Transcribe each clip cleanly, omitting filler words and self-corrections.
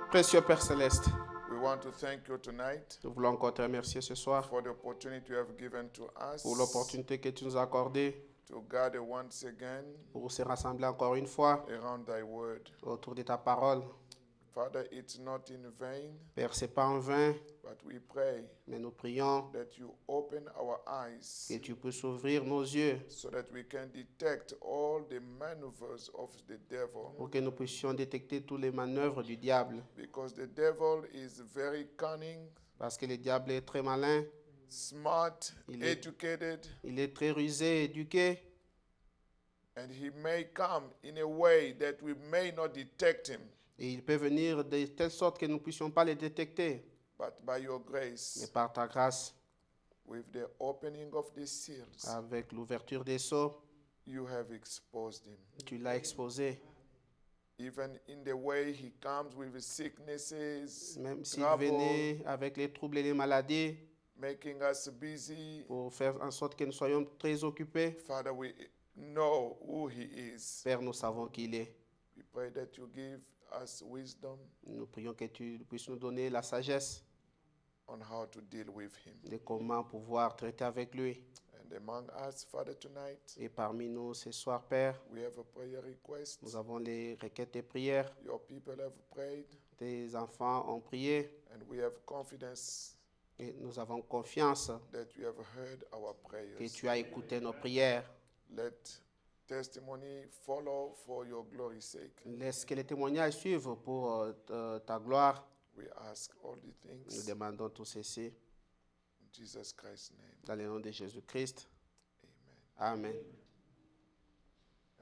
Précieux Père Céleste, we want to thank you tonight nous voulons encore te remercier ce soir for the opportunity you have given to us pour l'opportunité que tu nous as accordée to gather once again pour se rassembler encore une fois around thy word. autour de ta parole. Father, it's not in vain, Père, ce n'est pas en vain, but we pray mais nous prions that you open our eyes que tu puisses ouvrir nos yeux so that we can detect all the maneuvers of the devil, pour que nous puissions détecter toutes les manœuvres du diable. because the devil is very cunning, Parce que le diable est très malin, smart, Il est- educated, il est très rusé, éduqué, and he may come in a way that we may not detect him. et il peut venir de telle sorte que nous ne puissions pas les détecter. But by your Mais grace, par ta grâce, with the opening of the seals, avec l'ouverture des sceaux, you have exposed him. tu l'as exposé. Even in the way he comes with his sicknesses, Même s'il trouble, venait avec les troubles et les maladies making us busy, pour faire en sorte que nous soyons très occupés, Father, we know who he is. Père, nous savons qui il est. We pray that you give us wisdom Nous prions que tu puisses nous donner la sagesse on how to deal with him. de comment pouvoir traiter avec lui. And among us, Father, tonight, Et parmi nous ce soir, Père, we have a prayer request. nous avons les requêtes et prières. Your people have prayed, Tes enfants ont prié and we have confidence et nous avons confiance that you have heard our que prayers. tu as écouté nos prières. Let testimony follow for your glory's sake. Laisse que les témoignages suivent pour ta gloire. We ask all the Nous things demandons tout ceci in Jesus Christ's name. dans le nom de Jésus-Christ. Amen. Amen.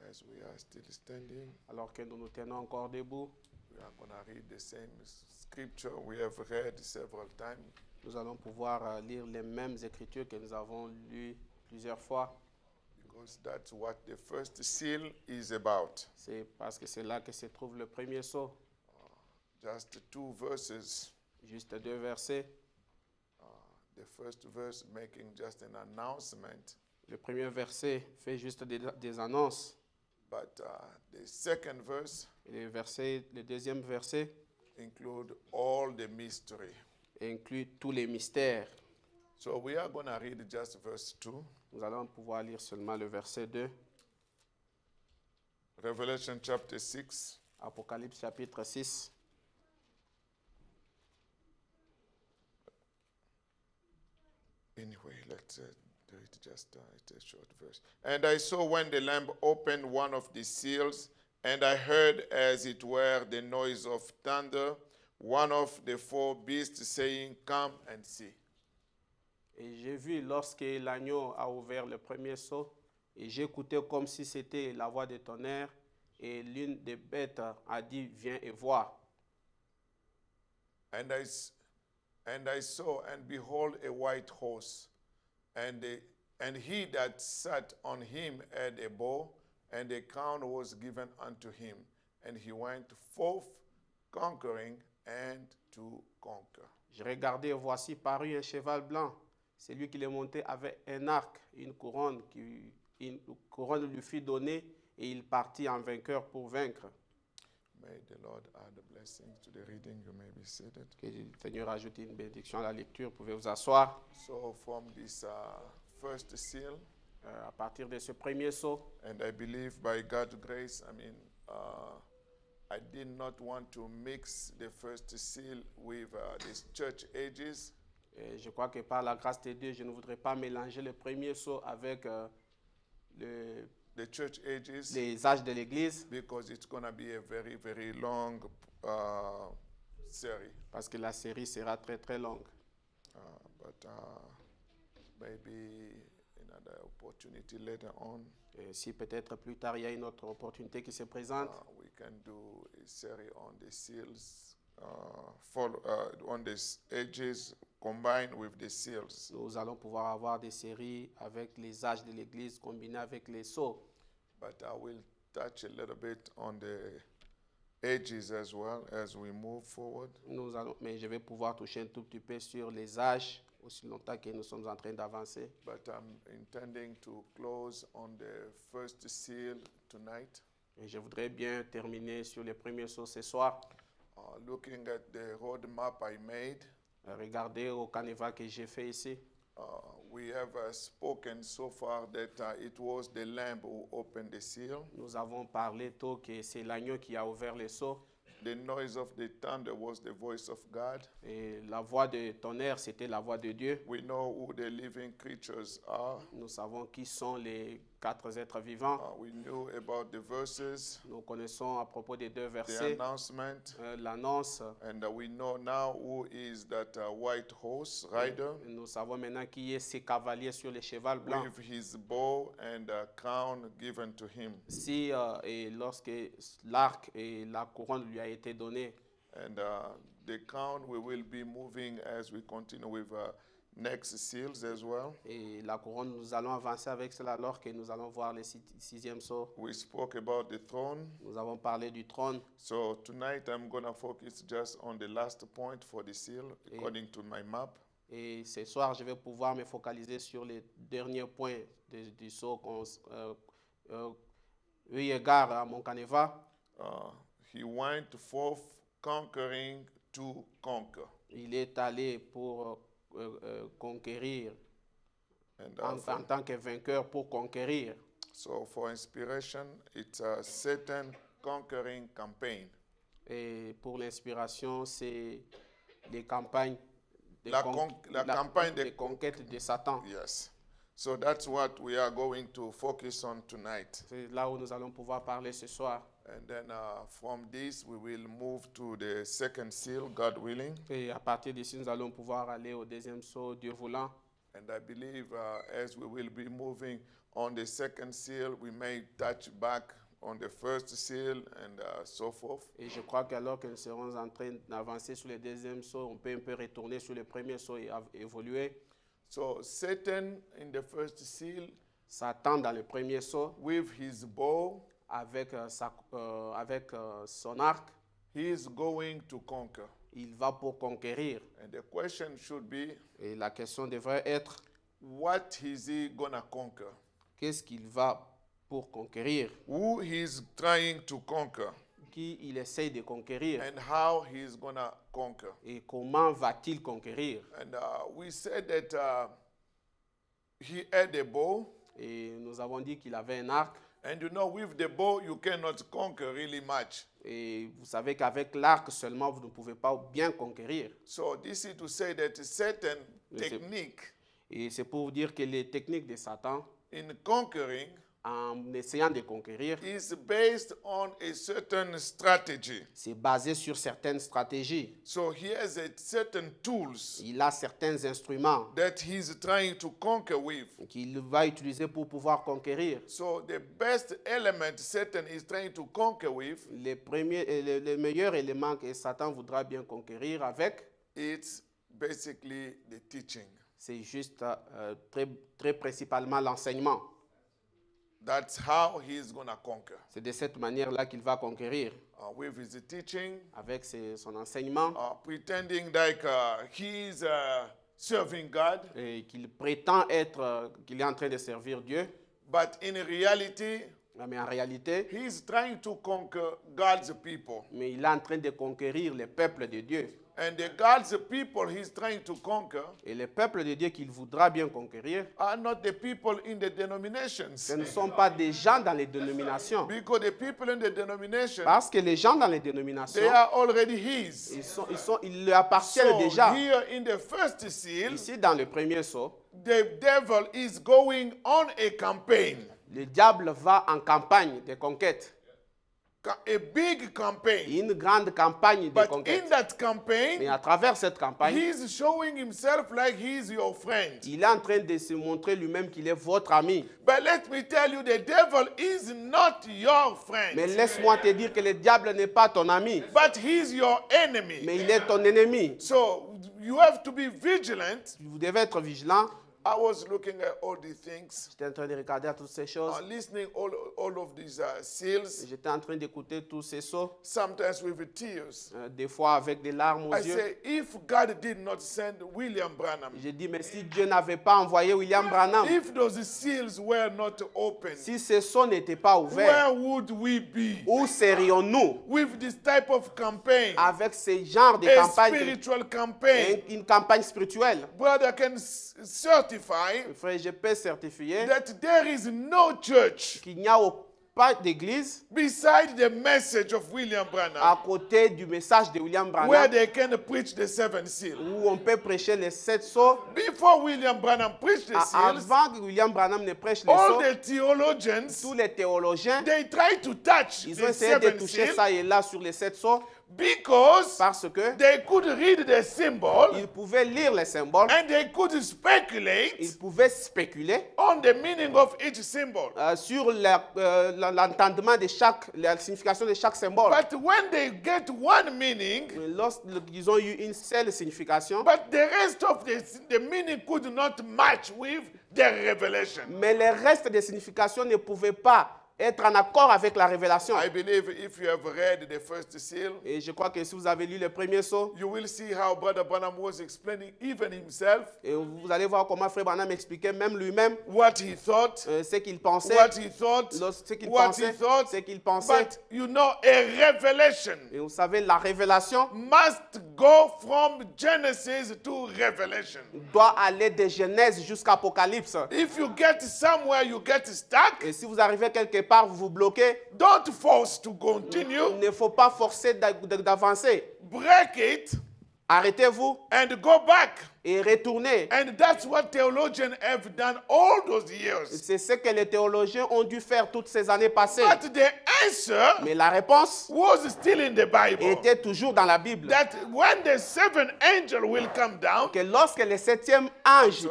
As we are still standing, Alors que nous nous tenons encore debout, we are going to read the same scripture we have read several times. nous allons pouvoir lire les mêmes écritures que nous avons lues plusieurs fois. Because that's what the first seal is about. C'est parce que c'est là que se trouve le premier sceau. Just 2 verses. Juste 2 versets. The first verse making just an announcement, Le premier verset fait juste des annonces. but the second verse Et le deuxième verset include all the mystery. inclut tous les mystères. So we are going to read just verse 2. Nous allons pouvoir lire seulement le verset 2. Revelation chapter 6. Apocalypse chapitre 6. Anyway, let's do it just it's a short verse. And I saw when the Lamb opened one of the seals, and I heard as it were the noise of thunder, one of the 4 beasts saying, "Come and see." Et j'ai vu lorsque l'agneau a ouvert le premier sceau, et j'écoutais comme si c'était la voix de tonnerre, et l'une des bêtes a dit, viens et vois. And I saw, and behold, a white horse, and he that sat on him had a bow, and a crown was given unto him, and he went forth conquering and to conquer. Je regardais et voici parut un cheval blanc. Celui qui le montait avait un arc, une couronne lui fut donnée et il partit en vainqueur pour vaincre. May the Lord add a blessing to the reading. You may be seated. Que le Seigneur ajoute une bénédiction à la lecture. Vous pouvez vous asseoir. So from this first seal, À partir de ce premier sceau, and I believe by God's grace, I did not want to mix the first seal with these church ages. je crois que par la grâce de Dieu, je ne voudrais pas mélanger le premier sceau avec The church ages, les âges de l'Église, because it's going to be a very, very long series. parce que la série sera très très longue. But maybe another opportunity later on, Et si peut-être plus tard il y a une autre opportunité qui se présente, we can do a series on the seals, on the ages combined with the seals. nous allons pouvoir avoir des séries avec les âges de l'Église combinés avec les sceaux. But I will touch a little bit on the ages as well as we move forward. Mais je vais pouvoir toucher un tout petit peu sur les âges aussi longtemps que nous sommes en train d'avancer. But I'm intending to close on the first seal tonight. Et je voudrais bien terminer sur les premiers sceaux ce soir. Looking at the roadmap I made, Regardez au canevas que j'ai fait ici. we have spoken so far that it was the lamb who opened the seal. Nous avons parlé tôt que c'est l'agneau qui a ouvert les sceaux. The noise of the thunder was the voice of God. Et la voix de tonnerre, c'était la voix de Dieu. We know who the living creatures are. Nous savons qui sont les 4 êtres vivants. We knew about the verses, Nous connaissons à propos des 2 the versets, announcement, l'annonce. and we know now who is that white horse rider Nous savons maintenant qui est ce cavalier sur le cheval blanc. with his bow and a crown given to him. Si et lorsque l'arc et la couronne lui a été donnée, And the crown we will be moving as we continue with next seals as well. et la couronne, nous allons avancer avec cela alors que nous allons voir le 6e sceau. We spoke about the throne. Nous avons parlé du trône. So tonight I'm going to focus just on the last point for the seal according to my map. Et ce soir, je vais pouvoir me focaliser sur les derniers points du sceau. Eu égard à mon canevas, He went forth conquering to conquer. il est allé pour conquérir, And en tant que vainqueur pour conquérir. so for inspiration, it's a Satan conquering campaign. Et pour l'inspiration, c'est les campagnes campagne de conquête de Satan. Yes. So that's what we are going to focus on tonight. C'est là où nous allons pouvoir parler ce soir. And then from this, we will move to the second seal, God willing. Et à partir d'ici, nous allons pouvoir aller au 2e sceau, Dieu voulant. And I believe as we will be moving on the second seal, we may touch back on the first seal and so forth. Et je crois qu'alors que nous serons en train d'avancer sur le 2e sceau, on peut un peu retourner sur le premier sceau et évoluer. So Satan in the first seal, Satan dans le premier sceau, with his bow, avec son arc, he is going to conquer. il va pour conquérir. And the question should be, Et la question devrait être, what is he gonna conquer? qu'est-ce qu'il va pour conquérir? Who he's trying to conquer? Qui il essaye de conquérir? And how he's gonna conquer? Et comment va-t-il conquérir? And we said that he had a bow. Et nous avons dit qu'il avait un arc. And you know, with the bow, you cannot conquer really much. Et vous savez qu'avec l'arc seulement, vous ne pouvez pas bien conquérir. So this is to say that certain Yes, sir. technique Et c'est pour vous dire que les techniques de Satan, in conquering en essayant de conquérir, is based on a certain strategy. c'est basé sur certaines stratégies. So he has certain tools Il a certains instruments that he's trying to conquer with. qu'il va utiliser pour pouvoir conquérir. So the best element Satan is trying to conquer with, Le meilleur élément que Satan voudra bien conquérir avec, it's basically the teaching. C'est juste très principalement l'enseignement. That's how he's going to conquer. C'est de cette manière-là qu'il va conquérir, With his teaching, avec son enseignement, pretending like he's serving God, et qu'il prétend qu'il est en train de servir Dieu. but in reality, Mais en réalité, he's trying to conquer God's people. mais il est en train de conquérir le peuple de Dieu. And the God's people he's trying to conquer Et le peuple de Dieu qu'il voudra bien conquérir, are not the people in the denominations. ce ne sont pas des gens dans les dénominations. Because the people in the denomination, Parce que les gens dans les dénominations, they are already his. ils lui appartiennent So déjà. here in the first seal, Ici, dans le premier sceau, the devil is going on a campaign, le diable va en campagne de conquête. a big campaign. Une grande campagne de But in conquête. that Mais campaign, à travers cette campagne, he's showing himself like he's your friend. il est en train de se montrer lui-même qu'il est votre ami. But let me tell you, the devil is not your Mais friend, laisse-moi te dire que le diable n'est pas ton ami, but he's your enemy. mais il est ton ennemi. So you have to be vigilant. Vous devez être vigilant. I was looking at all these things, J'étais en train de regarder à toutes ces choses. listening all of these seals, J'étais en train d'écouter tous ces sceaux, sometimes with tears. des fois avec des larmes aux I yeux. say, if God did not send William Branham, J'ai dit, mais si Dieu n'avait pas envoyé William Branham, if those seals were not open, si ces sceaux n'étaient pas ouverts, where would we be où serions-nous with this type of campaign, avec ce genre de a campagne, spiritual campaign? une campagne spirituelle? Brother can certify Frère, je peux certifier that there is no church qu'il n'y a pas d'église beside the message of William à Branham côté du message de William where Branham they can preach the seven seals. où on peut prêcher les 7 sceaux. Before William Branham preached the seals, Avant que William Branham ne prêche les all sceaux, the theologians, tous les théologiens, they try to touch ils ont the essayé de seven toucher seals ça et là sur les 7 sceaux because parce que they could read the symbol ils pouvaient lire les symboles, and they could speculate ils pouvaient spéculer on the meaning of each symbol. sur l'entendement de la signification de chaque symbole. But when they get one meaning, Lorsqu'ils ont eu une seule signification, but the rest of the meaning could not match with their revelation. mais le reste des significations ne pouvaient pas être en accord avec la révélation. I believe if you have read the first seal, Et je crois que si vous avez lu le premier sceau, you will see how Brother Branham was explaining even himself, et vous allez voir comment Frère Branham expliquait même lui-même what he thought, ce qu'il pensait, what he thought, ce qu'il what pensait, he thought. ce qu'il pensait. But you know, a revelation Et vous savez, la révélation must go from Genesis to Revelation. doit aller de Genèse jusqu'à Apocalypse. If you get somewhere, you get stuck, Et si vous arrivez quelque part, vous vous bloquez, don't force to continue. il ne faut pas forcer d'avancer. Break it Arrêtez-vous and go back. et retournez. And that's what theologians have done all those years. C'est ce que les théologiens ont dû faire toutes ces années passées. But the answer Mais la réponse was still in the Bible. était toujours dans la Bible. That when the seventh angel will come down, Que lorsque le 7e ange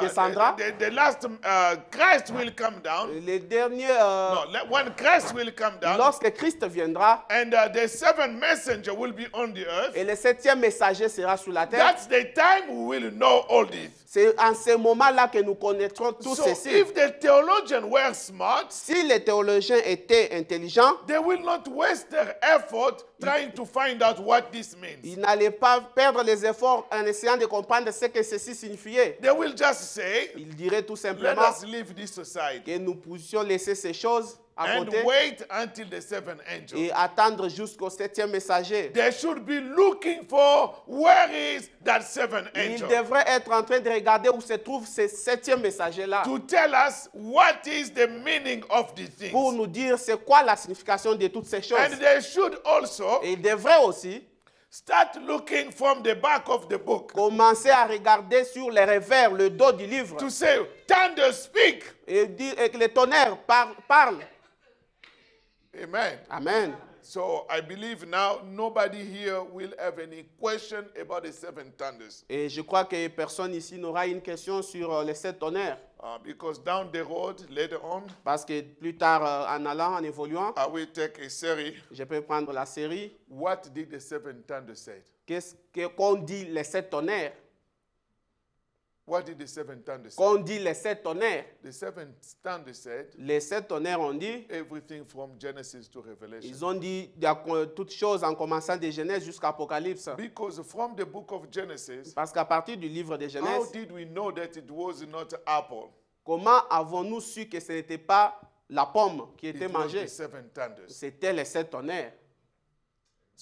descendra, the last Christ will come down. le dernier, No, when Christ will come down, lorsque Christ viendra, and the seventh messenger will be on the earth, et le 7e messager sera sur la terre, that's the time we will know all this. c'est en ce moment-là que nous connaîtrons tout So ceci. if the theologians were smart, Si les théologiens étaient intelligents, they will not waste their effort trying to find out what this means. ils n'allaient pas perdre les efforts en essayant de comprendre ce que ceci signifiait. They will just say, Ils diraient tout let simplement us leave this aside que nous puissions laisser ces choses à and côté wait until the seventh angel. et attendre jusqu'au 7e messager. They should be looking for where is that seventh Ils angel devraient être en train de regarder où se trouve ce 7e messager-là to tell us what is the meaning of the pour things. nous dire c'est quoi la signification de toutes ces choses. And they should also Et ils devraient aussi start looking from the back of the book commencer à regarder sur les revers, le dos du livre to say, thunder speak. et dire et que le tonnerre parle. Amen. Amen. So I believe now nobody here will have any question about the seven thunders. Et je crois que personne ici n'aura une question sur les 7 tonnerres. Because down the road, later on, Parce que plus tard, en allant, en évoluant, I will take a series. je peux prendre la série. What did the seven thunders say? Qu'est-ce qu'on dit les 7 tonnerres? What did the seven thunders say? Quand on dit les 7 tonnerres, The seven thunders said les 7 tonnerres ont dit, everything from Genesis to Revelation. ils ont dit toutes choses en commençant de Genèse jusqu'à Apocalypse. Because from the book of Genesis, Parce qu'à partir du livre de how Genèse, did we know that it was not apple? comment avons-nous su que ce n'était pas la pomme qui It était was mangée? the seven thunders. C'était les 7 tonnerres.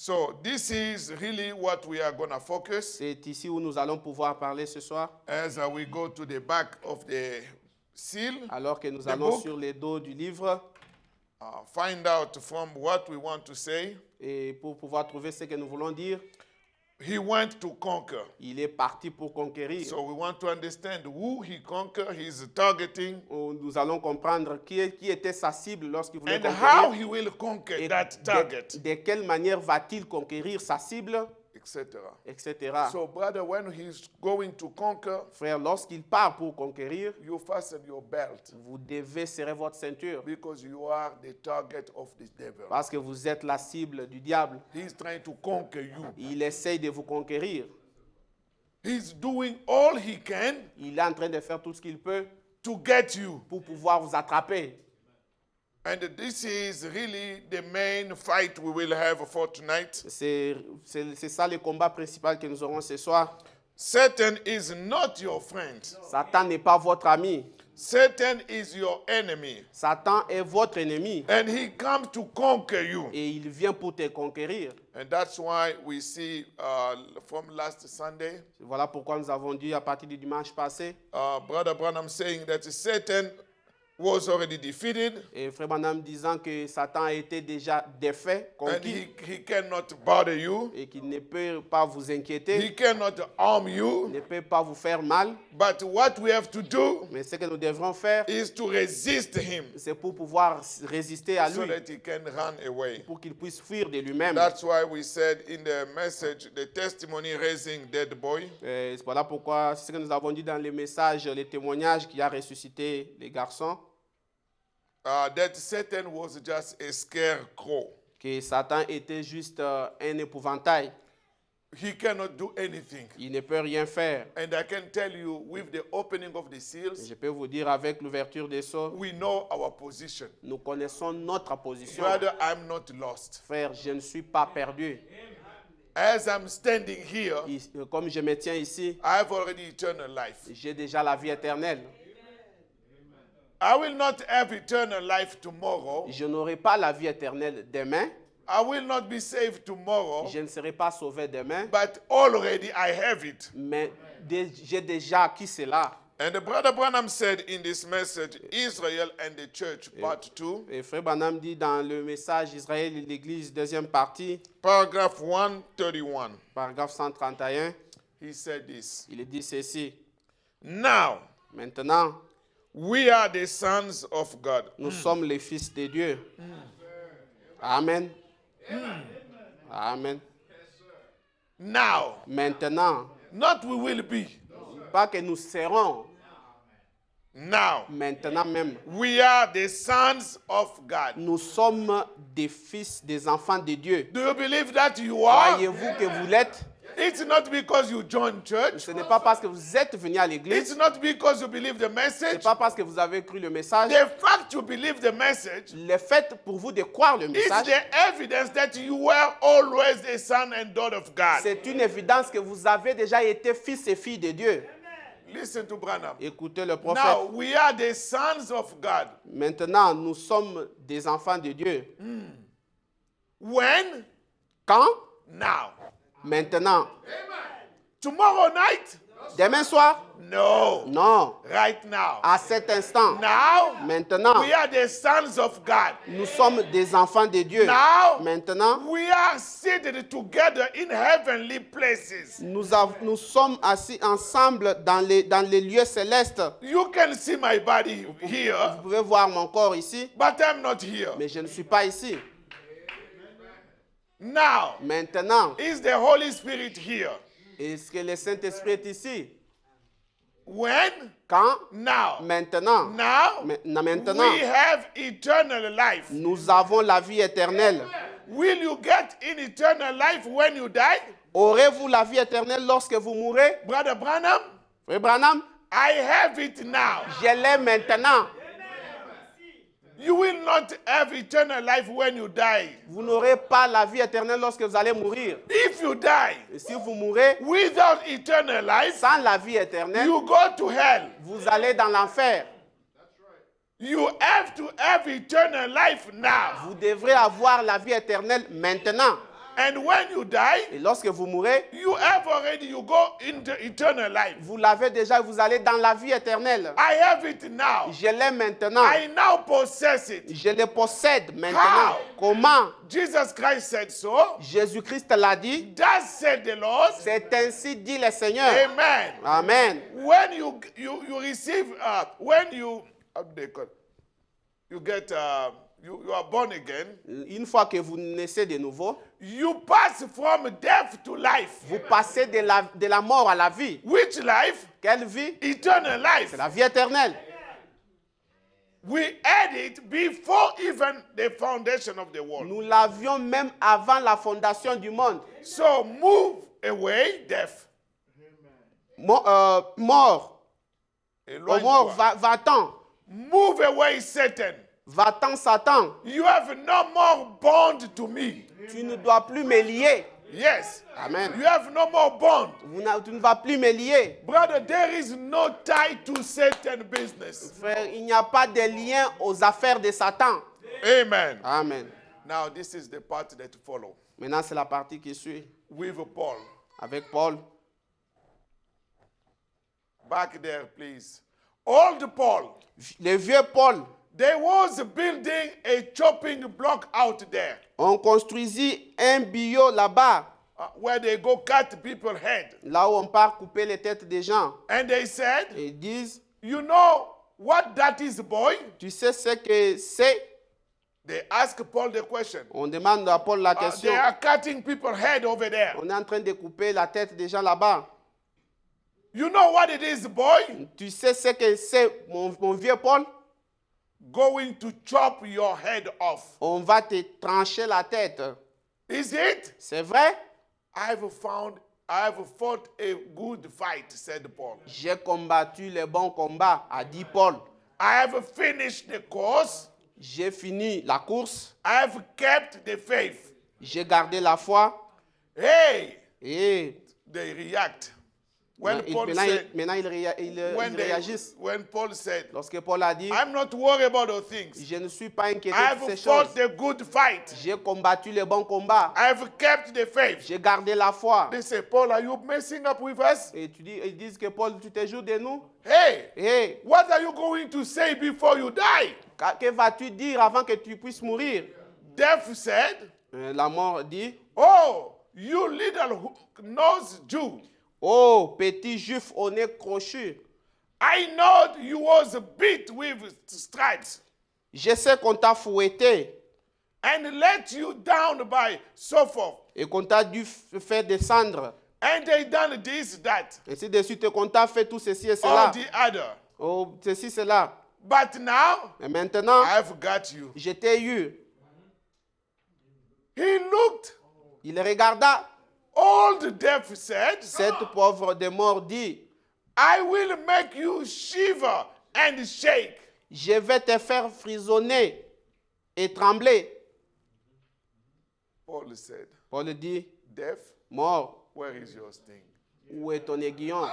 So this is really what we are going to focus C'est ici où nous allons pouvoir parler ce soir, as we go to the back of the seal, alors que nous The allons book. sur les dos du livre find out from what we want to say. et pour pouvoir trouver ce que nous voulons dire. He went to conquer. Il est parti pour conquérir. So we want to understand who he conquered, his targeting, Nous allons comprendre qui était sa cible lorsqu'il voulait and how conquérir. he will conquer Et that target, de quelle manière va-t-il conquérir sa cible, etc. etc. So, brother, when he's going to conquer, Frère, lorsqu'il part pour conquérir, you fasten your belt vous devez serrer votre ceinture because you are the target of the devil. parce que vous êtes la cible du diable. He's trying to conquer you. Il essaye de vous conquérir. He's doing all he can Il est en train de faire tout ce qu'il peut to get you. pour pouvoir vous attraper. And this is really the main fight we will have for tonight. C'est ça le combat principal que nous aurons ce soir. Satan is not your friend. Satan n'est pas votre ami. Satan is your enemy. Satan est votre ennemi. And he comes to conquer you. Et il vient pour te conquérir. And that's why we see from last Sunday, Voilà pourquoi nous avons dit à partir du dimanche passé, Brother Branham saying that Satan was already defeated et Frère Branham disant que Satan a été déjà défait, and conquis, he cannot bother you. et qu'il ne peut pas vous inquiéter, He cannot harm you. ne peut pas vous faire mal. But what we have to do Mais ce que nous devrons faire, is to resist him c'est pour pouvoir résister à so lui, that he can run away. pour qu'il puisse fuir de lui-même. That's why we said in the message, the testimony raising dead boy, Voilà pourquoi, c'est ce que nous avons dit dans les messages, les témoignages qui a ressuscité les garçons, that Satan was just a scarecrow. que Satan était juste un épouvantail. He cannot do anything. Il ne peut rien faire. And I can tell you, with the opening of the seals, Je peux vous dire, avec l'ouverture des sceaux, we know our position. nous connaissons notre position. Brother, I'm not lost. Frère, je ne suis pas perdu. As I'm standing here, Comme je me tiens ici, I have already eternal life. j'ai déjà la vie éternelle. I will not have eternal life tomorrow. Je n'aurai pas la vie éternelle demain. I will not be saved tomorrow. Je ne serai pas sauvé demain. But already I have it. Mais j'ai déjà acquis cela. And the Brother Branham said in this message, Israel and the Church, part 2, Et Frère Branham dit dans le message Israël et l'Église, deuxième partie, paragraph 131, paragraphe 131, he said this. il dit ceci. Now, Maintenant, we are the sons of God. nous sommes les fils de Dieu. Amen. Amen. Now, Maintenant, not we will be. pas que nous serons, Now, maintenant même, we are the sons of God. nous sommes des fils, des enfants de Dieu. Do you believe that you are? Croyez-vous que vous l'êtes? It's not because you joined church. Ce n'est pas parce que vous êtes venu à It's l'église, not because you believe the ce n'est message. pas parce que vous avez cru le message. The fact you believe the message Le fait pour vous de croire le is message, the evidence that you were always a son and daughter of God. c'est une évidence que vous avez déjà été fils et filles de Dieu. Listen to Branham. Écoutez le prophète. Now we are the sons of God. Maintenant, nous sommes des enfants de Dieu. When? Quand? Now. Maintenant. Tomorrow night? Demain soir? No. Non. Right now. À cet instant. Now Maintenant. we are the sons of God. Nous sommes des enfants de Dieu. Now Maintenant. we are seated together in heavenly places. Nous sommes assis ensemble dans les lieux célestes. You can see my body here, Vous pouvez voir mon corps ici, but I'm not here. mais je ne suis pas ici. Now Maintenant. is the Holy Spirit here. Est-ce que le Saint-Esprit est ici? When? Quand? Now. Maintenant. Now Maintenant. we have eternal life. Nous avons la vie éternelle. Will you get in eternal life when you die? Aurez-vous la vie éternelle lorsque vous mourrez? Brother Branham, Frère Branham, I have it now. Je l'ai maintenant. You will not have eternal life when you die. Vous n'aurez pas la vie éternelle lorsque vous allez mourir. If you die Et si vous mourrez without eternal life, sans la vie éternelle, you go to hell. vous allez dans l'enfer. You have to have eternal life now. Vous devrez avoir la vie éternelle maintenant. And when you die, Et lorsque vous mourrez, you go into eternal life. vous l'avez déjà, vous allez dans la vie éternelle. I have it now. Je l'ai maintenant. I now possess it. Je le possède maintenant. How? Comment? Jesus Christ said so. Jésus-Christ l'a dit. Thus said the Lord. C'est ainsi dit le Seigneur. Amen. Amen. When you receive, when you, how do they call it? You get, you are born again. Une fois que vous naissez de nouveau, You pass from death to life. vous passez de la mort à la vie. Which life? Quelle vie? Eternal life. C'est la vie éternelle. We had it before even the foundation of the world. Nous l'avions même avant la fondation du monde. So move away death. Mort. Au Éloigne-toi. mort, va-t'en. Move away Satan. Va-t'en, Satan. You have no more bond to me. Tu ne dois plus me lier. Yes. Amen. You have no more bond. Tu ne vas plus me lier. Brother, there is no tie to Satan business. Frère, il n'y a pas de lien aux affaires de Satan. Amen. Amen. Now this is the part that follow. Maintenant, c'est la partie qui suit. With Paul. Avec Paul. Back there, please. Old Paul. Le vieux Paul. There was building a chopping block out there. On construisit un bio là-bas. Where they go cut people's head. Là où on part couper les têtes des gens. And they said, Et ils disent, you know what that is, boy? tu sais ce que c'est? They ask Paul the question. On demande à Paul la They question. are cutting people's head over there. On est en train de couper la tête des gens là-bas. You know what it is, boy? Tu sais ce que c'est, mon vieux Paul? Going to chop your head off. On va te trancher la tête. Is it? C'est vrai? I've fought a good fight, said Paul. J'ai combattu le bon combat, a dit Paul. I have finished the course. J'ai fini la course. I have kept the faith. J'ai gardé la foi. Hey, Et they react. When Paul maintenant, said, ils réagissent. when Paul said, Lorsque Paul a dit, I'm not worried about those things. je ne suis pas inquiété I de ces have choses. fought the good fight. J'ai combattu le bon combat. I have kept the faith. J'ai gardé la foi. They say, Paul, are you messing up with us? Et ils disent que Paul, tu te joues de nous? Hey, Hey, what are you going to say before you die? que vas-tu dire avant que tu puisses mourir? Death said, La mort dit, oh, you little nose Jew. oh, petit juif au nez crochu, I know you was beat with stripes je sais qu'on t'a fouetté and let you down by so forth. et qu'on t'a dû faire descendre. And they done this, that, Ainsi de suite, qu'on t'a fait tout ceci et or cela. the other. Oh, ceci, cela. But now, Et maintenant, I've got you. je t'ai eu. He looked. Il regarda. Old death said, Cette pauvre de mort dit, I will make you shiver and shake. je vais te faire frissonner et trembler. Paul said, Paul dit, death, mort, where is your sting? où est ton aiguillon?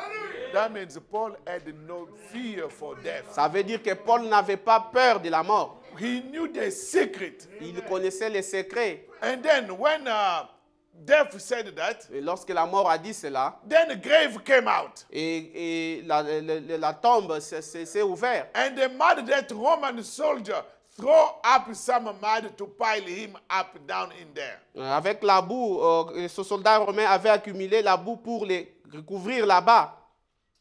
That means Paul had no fear for death. Ça veut dire que Paul n'avait pas peur de la mort. He knew the secret. Il connaissait les secrets. And then when death said that, Et lorsque la mort a dit cela, then the grave came out. et la tombe s'est ouverte. And the mud that Roman soldier throw up some mud to pile him up down in there. Avec la boue, ce soldat romain avait accumulé la boue pour les recouvrir là-bas.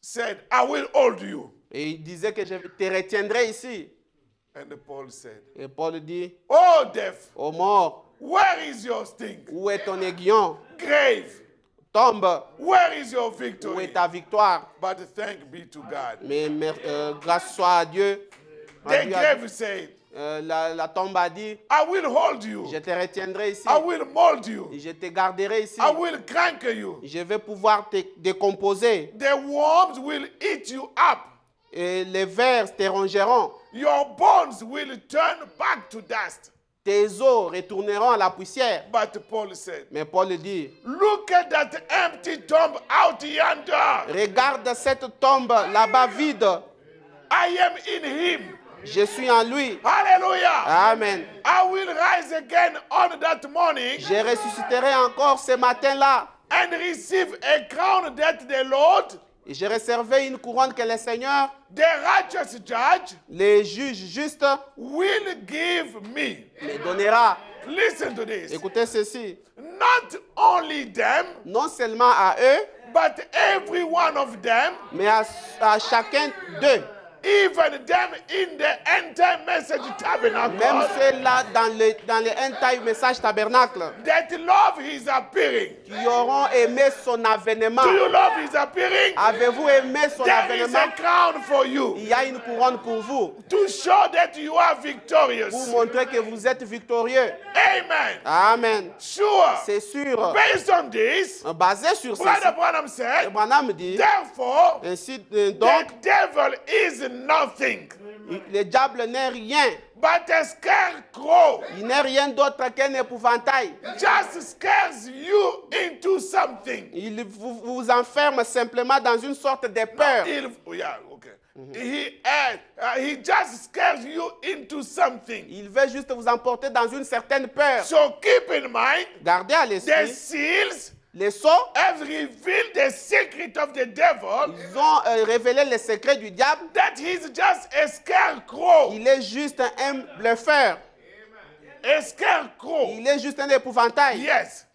Said, I will hold you. Et il disait que je te retiendrai ici. And Paul said, Et Paul dit, oh death, ô mort, where is your sting? où est ton aiguillon? Grave, Tombe, where is your où victory? est ta victoire? But thank be to God. Mais grâce soit à Dieu. The grave said, La tombe a dit, I will hold you. je te retiendrai ici. I will mold you. Je te garderai ici. I will crank you. Je vais pouvoir te décomposer. The worms will eat you up. Et les vers te rongeront. Your bones will turn back to dust. Tes os retourneront à la poussière. But Paul said, Mais Paul dit, look at that empty tomb out yonder. regarde cette tombe là-bas vide. I am in him. Je suis en lui. Hallelujah. Amen. I will rise again on that morning Je ressusciterai encore ce matin-là. and receive a crown that the Lord, Et je réserverai une couronne que le Seigneur, the righteous judge, les juges justes, will give me. me donnera. Listen to this. Écoutez ceci. Not only them, Non seulement à eux, but every one of them, mais à chacun d'eux. even them in the end-time message Même tabernacle, ceux-là dans le end-time message tabernacle, that love his appearing. qui auront aimé son avènement. Do you love his appearing? Avez-vous aimé son There is avènement? a crown for you Il y a une couronne pour vous, to show that you are pour victorious. montrer que vous êtes victorieux. Amen. Amen. Sure. C'est sûr. Based on this, Basé sur Brother ceci, Branham said, Branham dit, therefore, ainsi the donc, devil is nothing le diable n'est rien. but a scarecrow. Il n'est rien d'autre qu'un épouvantail. Just scares you into something. Il vous enferme simplement dans une sorte de peur. Yeah, okay. He just scares you into something. Il veut juste vous emporter dans une certaine peur. So keep in mind, Gardez à the l'esprit, seals les sceaux, have revealed the secret of the devil, ils ont révélé les secrets du diable. that he's just a scarecrow. Il est juste un bluffeur. A scarecrow. Il est juste un épouvantail. Yes.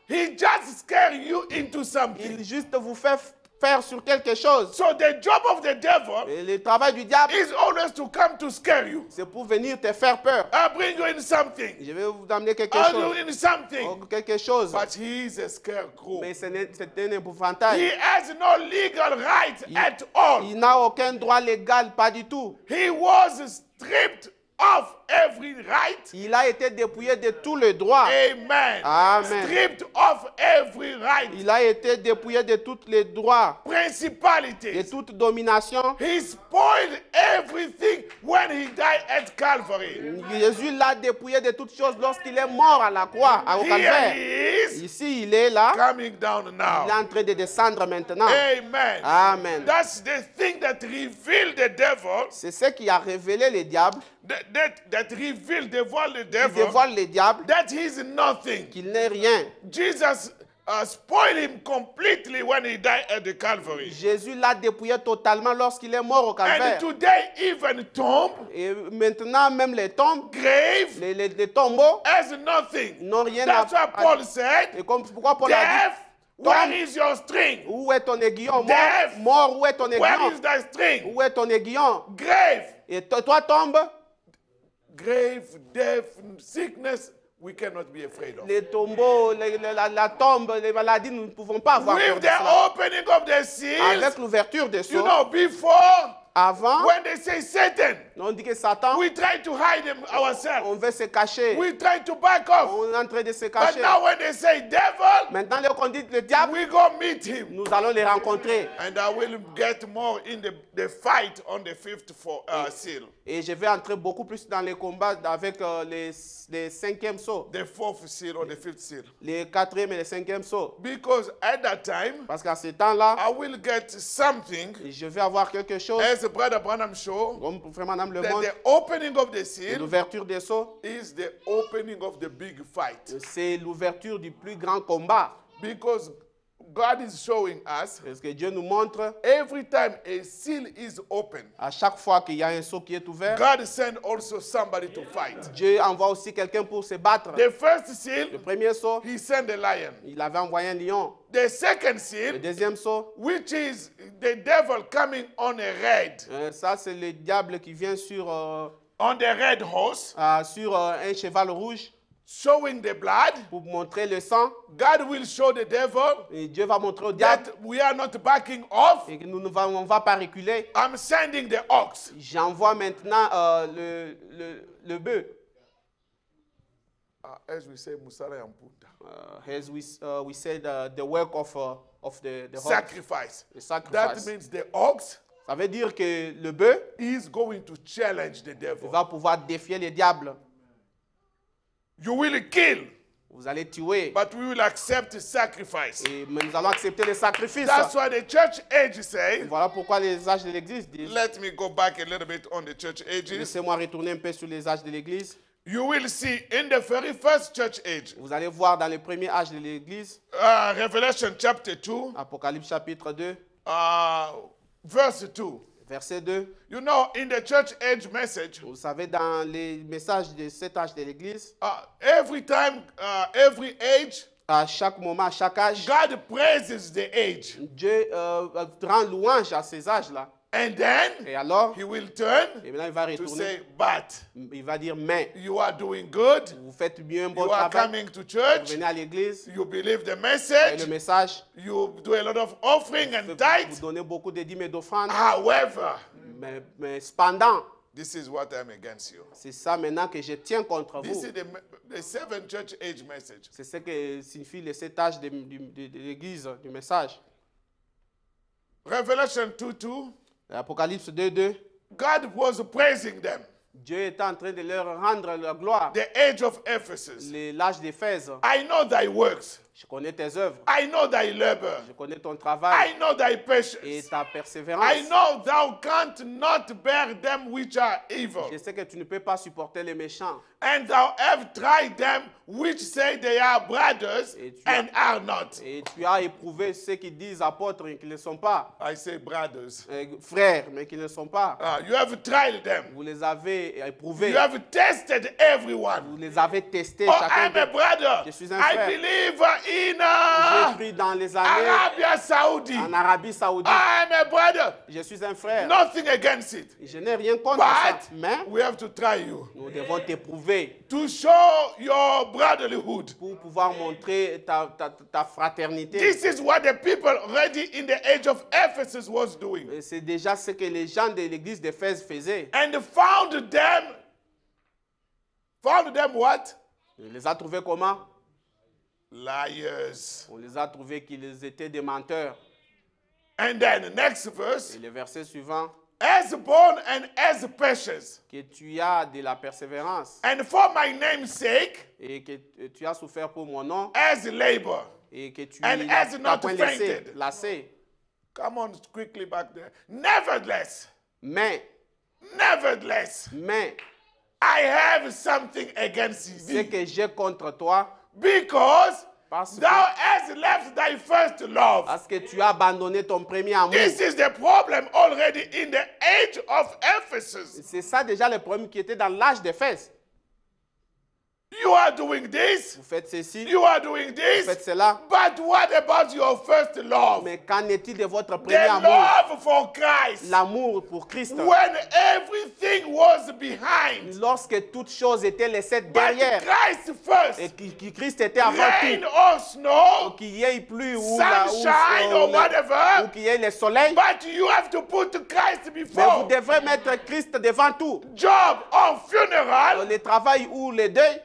He just scares you into something. Il juste vous fait faire sur quelque chose. So the job of the devil Et le travail du diable, is always to come to scare you. c'est pour venir te faire peur. I'll bring you in something. Je vais vous amener quelque I'll chose. do in something. Oh, quelque chose. But he is a scarecrow. Mais c'est un He épouvantail. has no legal right at all. Il n'a aucun droit légal, pas du tout. He was stripped of every right. Il a été dépouillé de tous les droits. Amen. Amen. Stripped of every right. Il a été dépouillé de tous les droits, de Principalities. toute domination. He spoiled everything when he died at Calvary. Jésus l'a dépouillé de toutes choses lorsqu'il est mort à la croix, au Here calvaire. he is Ici, il est là. coming down Il est now. en train de descendre maintenant. Amen. Amen. That's the thing that revealed the devil, C'est ce qui a révélé les diables, that revealed, dévoile the qui devil, dévoile les diables, that he's nothing. qu'il n'est rien. Jesus spoiled him completely when he died at the Calvary. Jésus l'a dépouillé totalement lorsqu'il est mort au And calvaire. today, even tomb, Et maintenant, même les tombes, grave, les tombeaux has nothing. n'ont rien That's why Paul à... said, Et comme, pourquoi Paul a death, dit, where is your string? où est ton aiguillon? Death. Mort, où est ton Where aiguillon? is that string? Où est ton aiguillon? Grave, Et toi, tombe, grave, death, sickness, we cannot be afraid of. les tombeaux, la tombe, les maladies, nous ne pouvons pas avoir peur With de the cela. opening of the seals, Avec l'ouverture des you sceaux, know, before, avant, when they say Satan, on dit que Satan, we try to hide him ourselves. on veut se cacher. We try to back off. On est en train de se But cacher. now when they say devil, Maintenant, quand on dit le diable, we go meet him. nous allons les rencontrer. And I will get more in the fight on the fifth seal. Et je vais entrer beaucoup plus dans les combats avec les cinquièmes sauts, The fourth seal or the fifth seal. les quatrième et les cinquièmes sauts. Because at that time, Parce qu'à ce temps-là, I will get something, je vais avoir quelque chose, as Brother Branham show, comme Frère Madame le that monde, the opening of the seal l'ouverture des sauts, is the opening of the big fight. c'est l'ouverture du plus grand combat. Because God is showing us, Parce que Dieu nous montre, every time a seal is open, à chaque fois qu'il y a un saut qui est ouvert, God sends also somebody to fight. Dieu envoie aussi quelqu'un pour se battre. The first Le seal, premier saut, he sent a lion. il avait envoyé un lion. The second Le seal, deuxième saut, which is the devil coming on a red ça c'est le diable qui vient sur horse. un cheval rouge. showing the blood, pour montrer le sang. God will show the devil Et Dieu va montrer au diable that we are not backing off. et que on va pas reculer. I'm sending the ox. J'envoie maintenant le bœuf. As we say, Musala Yamputa. As we said, the work of the ox, Sacrifice. the That sacrifice. means the ox Ça veut dire que le bœuf is going to challenge the devil. va pouvoir défier le diable. You will kill, Vous allez tuer. but we will accept sacrifice. Mais nous allons accepter le sacrifice. That's why the church age say, Voilà pourquoi les âges de l'Église disent. let me go back a little bit on the church ages. Laissez-moi retourner un peu sur les âges de l'Église. You will see in the very first church age, Vous allez voir dans les premiers âges de l'Église, Revelation chapter 2, Apocalypse chapitre 2, verse 2. verset 2. You know, in the church age message, Vous savez, dans les messages de cet âge de l'Église, every time, every age, à chaque moment, à chaque âge, God praises the age. Dieu rend louange à ces âges-là. And then Et alors, he will turn et maintenant il va to retourner, say, but il va dire, mais you are doing good, vous faites bien un bon you are travail, coming to vous church, venez à l'église, you believe the et message, le message, you do a lot of offering and vous tithes. donnez beaucoup de dîmes et d'offrandes, However, mais cependant, this is what I'm against you. c'est ça maintenant que je tiens contre This vous. is the seven church age message. C'est ce que signifie le cet âge de l'église, du message. Revelation 2:2, Apocalypse 2:2, God was praising them. Dieu est en train de leur rendre la gloire. The age of Ephesus. L'âge d'Éphèse, I know thy works. je connais tes œuvres, I know thy labor. je connais ton travail I know thy et patience. ta persévérance. I know thou canst not bear them which are evil. Je sais que tu ne peux pas supporter les méchants. And thou have tried them which say they are brothers Et tu and are not. Et tu as éprouvé ceux qui disent apôtres et qui ne le sont pas. I say brothers. Frères, mais qui ne le sont pas. You have tried them. Vous les avez éprouvés. You have tested everyone. Vous les avez testés. Oh, Chacun I'm a d'eux. brother. Je suis un I frère. believe J'ai in cru dans les années Arabia Saudi. en Arabie Saoudite. I'm a brother. Je suis un frère. Nothing against it. Je n'ai rien contre ça. But Mais we have to try you nous devons t'éprouver to show your brotherlyhood. pour pouvoir montrer ta fraternité. This is what the people already in the age of Ephesus was doing. Et c'est déjà ce que les gens de l'église d'Éphèse faisaient. And found them what? On les a trouvés comment? Liars. On les a trouvés qu'ils étaient des menteurs. And then next verse, Et le verset suivant, as born and as precious, que tu as de la persévérance and for my name's sake, et que tu as souffert pour mon nom as labor. et que tu And n'as as not point fainted. lassé. Come on quickly back there. Nevertheless, Mais, I have something against ce thee, que j'ai contre toi, because parce que, thou hast left thy first love. parce que tu as abandonné ton premier amour. This is the problem already in the age of Ephesus. C'est ça déjà le problème qui était dans l'âge d'Éphèse. You are doing this, Vous faites ceci, you are doing vous this, faites cela. but what about your first love? Mais qu'en est-il de votre premier The amour? love for Christ. L'amour pour Christ. When everything was behind, Lorsque toutes choses étaient laissées but derrière Christ first. et que Christ était avant Rain tout. or snow, Qu'il y ait plus ou, la, sunshine or ou whatever, qu'il y ait le soleil. but you have to put Christ Mais vous before. devrez mettre Christ devant tout. Job or funeral, Le travail ou le deuil,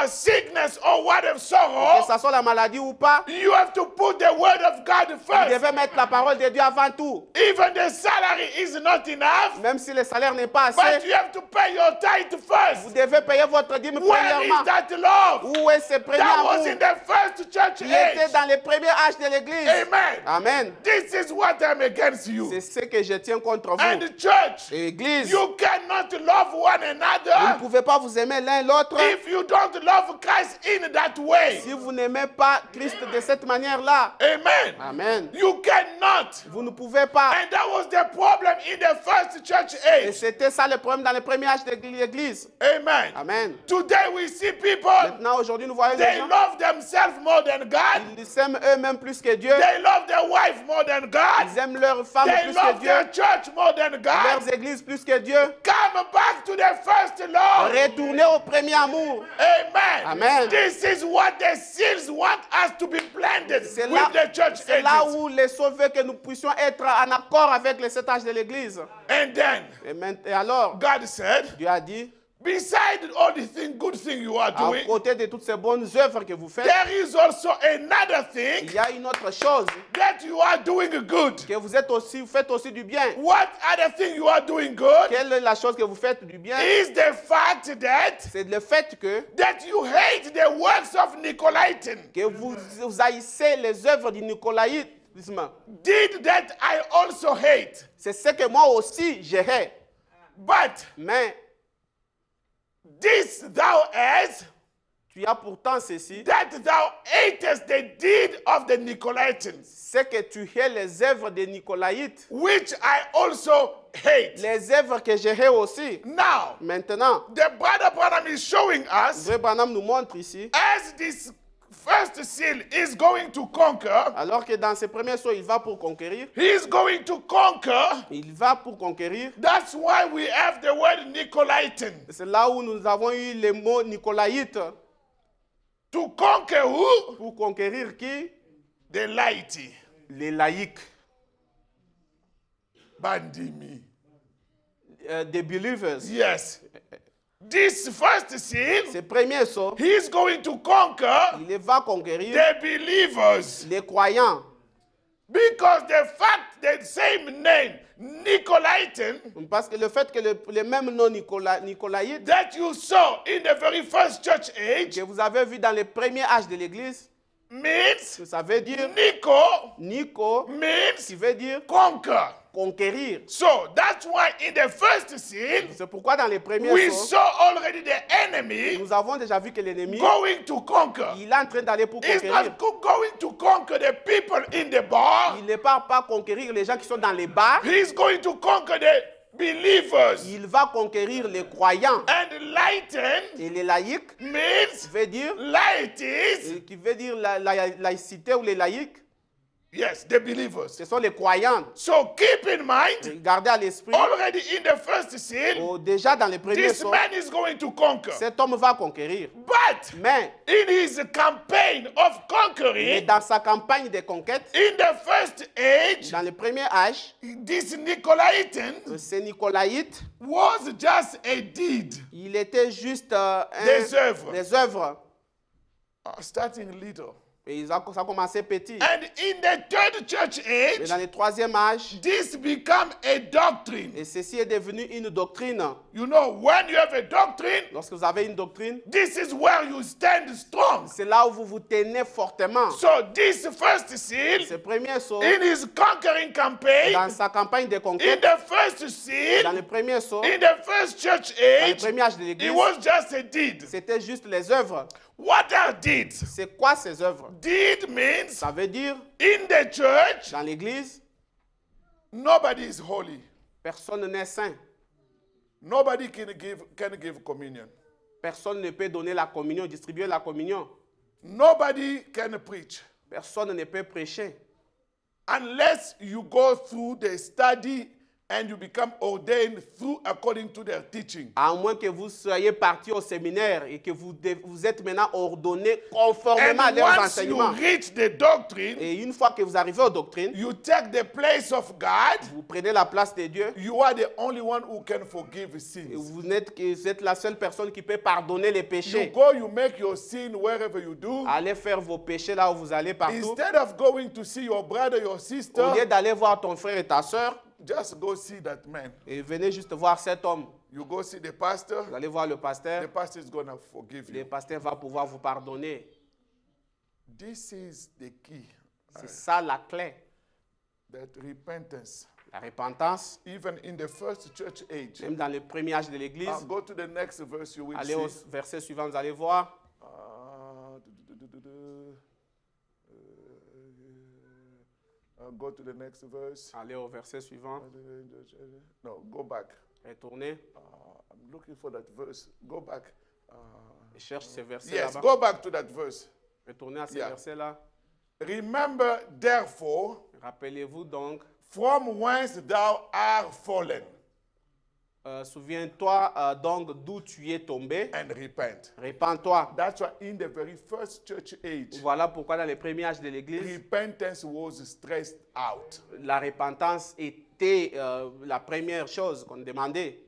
sickness or whatever, que sorrow, ce soit la maladie ou pas, you have to put the word of God vous first. devez mettre la parole de Dieu avant tout. Even the salary is not enough, Même si le salaire n'est pas but assez, you have to pay your tithe vous first. devez payer votre dîme Where premièrement. is that love? Où est ce premier That amour was in the first church qui était age. dans les premiers âges de l'Église? Amen. Amen. This is what I'm against you. C'est ce que je tiens contre And vous. church, L'Église, you cannot love one vous ne another pouvez pas vous aimer l'un l'autre if you don't love Christ in that way. si vous n'aimez pas Christ de cette manière-là. Amen. Amen. You cannot. Vous ne pouvez pas. And that was the problem in the first church Et age. c'était ça le problème dans les premiers âges de l'Église. Amen. Amen. Today we see people, Maintenant, aujourd'hui, nous voyons les they gens, love themselves more than God. ils s'aiment eux-mêmes plus que Dieu. They love their wife more than God. Ils aiment leurs femmes They plus que love Dieu. their church more than God. Leurs églises plus que Dieu. Come back to the first love. Retournez au premier amour. Amen. Amen. This is what the seals want us to be blended C'est with the church c'est là ages. où les sauves veulent que nous puissions être en accord avec les 7 âges de l'Église. And then Et alors, God said, Dieu a dit, beside all the good things you are à doing, côté de toutes ces bonnes œuvres que vous faites, there is also another thing il y a une autre chose, that you are doing good. que vous faites aussi du bien. What other thing you are doing good Quelle est la chose que vous faites du bien? is the fact C'est le fait que that you hate the works of Nicolaitans. vous haïssez les œuvres du nicolaïtisme. Did that I also hate. C'est ce que moi aussi j'ai hais. But Mais this thou hast, tu as pourtant ceci, that thou hatest the deed of the Nicolaitans, c'est que tu hais les œuvres des Nicolaïtes, which I also hate. les œuvres que j'ai hais aussi. Now, Maintenant, the brother Branham is showing us Frère Branham nous montre ici, as this first seal is going to conquer, alors que dans ses premiers sauts, il va pour conquérir. he is going to conquer. Il va pour conquérir. That's why we have the word Nicolaitan. C'est là où nous avons eu les mots Nicolaïtes. To conquer who? Pour conquérir qui? The laity. Les laïcs. Bandimi. Des believers. Yes. This first seal, Ces premiers sauts, he is going to conquer il va conquérir the believers. les croyants. Because the fact, the same name, Nicolaitan, Parce que le fait que le même nom Nicolaïte that you saw in the very first church age, que vous avez vu dans les premiers âges de l'Église, means ça veut dire Nico, means qui veut dire conquer. conquérir. So that's why in the first seal, C'est pourquoi dans les premiers we sauts, saw already the enemy nous avons déjà vu que l'ennemi, going to conquer. il est en train d'aller pour He's conquérir. not going to conquer the people in the bar. Il ne part pas conquérir les gens qui sont dans les bars. He's going to conquer the believers. Il va conquérir les croyants. And lighten Et les laïcs, means veut dire, lighties. qui veut dire la laïcité ou les laïcs, Yes, the believers. ce sont les croyants. So keep in mind, Gardez à l'esprit, already in the first seal, déjà dans les premiers this sauts, man is going to conquer. cet homme va conquérir. But Mais in his campaign of conquering, dans sa campagne de conquête, in the first age, dans le premier âge, this Nicolaitan ce Nicolaïte, was just a deed. il était juste Des œuvres. des œuvres. Starting little. Et ça a commencé petit. And in the third church Mais age, dans le troisième âge, this become a doctrine. et ceci est devenu une doctrine. You know, when you have a doctrine, Lorsque vous avez une doctrine, this is where you stand strong. c'est là où vous vous tenez fortement. So this first seal, Ce premier saut, in his conquering campaign, dans sa campagne de in conquête, the first dans seal, le premier saut, in the first church dans le age, premier âge de it l'Église, was just a deed. c'était juste les œuvres. What are deeds? C'est quoi ces œuvres? Deed means Ça veut dire, in the church, dans l'Église, nobody is holy. personne n'est saint. Nobody can give communion. Personne ne peut donner la communion, distribuer la communion. Nobody can preach Personne ne peut prêcher. unless you go through the study and you become ordained through according to their teaching. À moins que vous soyez parti au séminaire et que vous êtes maintenant ordonné conformément à And leurs once you enseignements. reach the doctrine, Et une fois que vous arrivez aux doctrines, you take the place of God. vous prenez la place de Dieu. You are the only one who can forgive Et sins. vous êtes la seule personne qui peut pardonner les You péchés. go, you make your sin wherever you do. Allez faire vos péchés là où vous allez partout. Instead of going to see your brother, your Au sister, lieu d'aller voir ton frère et ta soeur, just go see that man. et venez juste voir cet homme. You go see the pastor. Vous allez voir le The pasteur. pastor is going to forgive Le you. pasteur va pouvoir vous pardonner. This is the key. C'est ça la clé. That repentance, La repentance, even in the first church age. même dans le premier âge de l'Église. Go to the next verse, you will Allez au see. verset suivant, vous allez voir. Go to the next verse. Allez au verset suivant. No, go back. Retournez. I'm looking for that verse. Go back. Et cherche ce verset Yes, là-bas. go back to that verse. Retournez à ce Yeah. verset-là. Remember, therefore, Rappelez-vous donc from whence thou art fallen. Souviens-toi donc d'où tu es tombé, and repent. répands-toi. That's why in the very first church age, Voilà pourquoi dans les premiers âges de l'Église, repentance was stressed out. la repentance était la première chose qu'on demandait.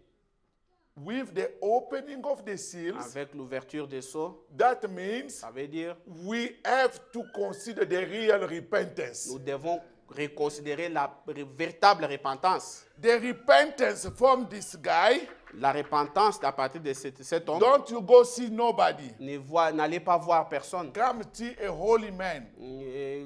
With the opening of the seals, Avec l'ouverture des sceaux, that means ça veut dire we have to consider the real repentance. nous devons reconsidérer la véritable repentance. The repentance from this guy, La repentance à partir de cet homme, don't you go see nobody. n'allez pas voir personne. Come see a holy man. Et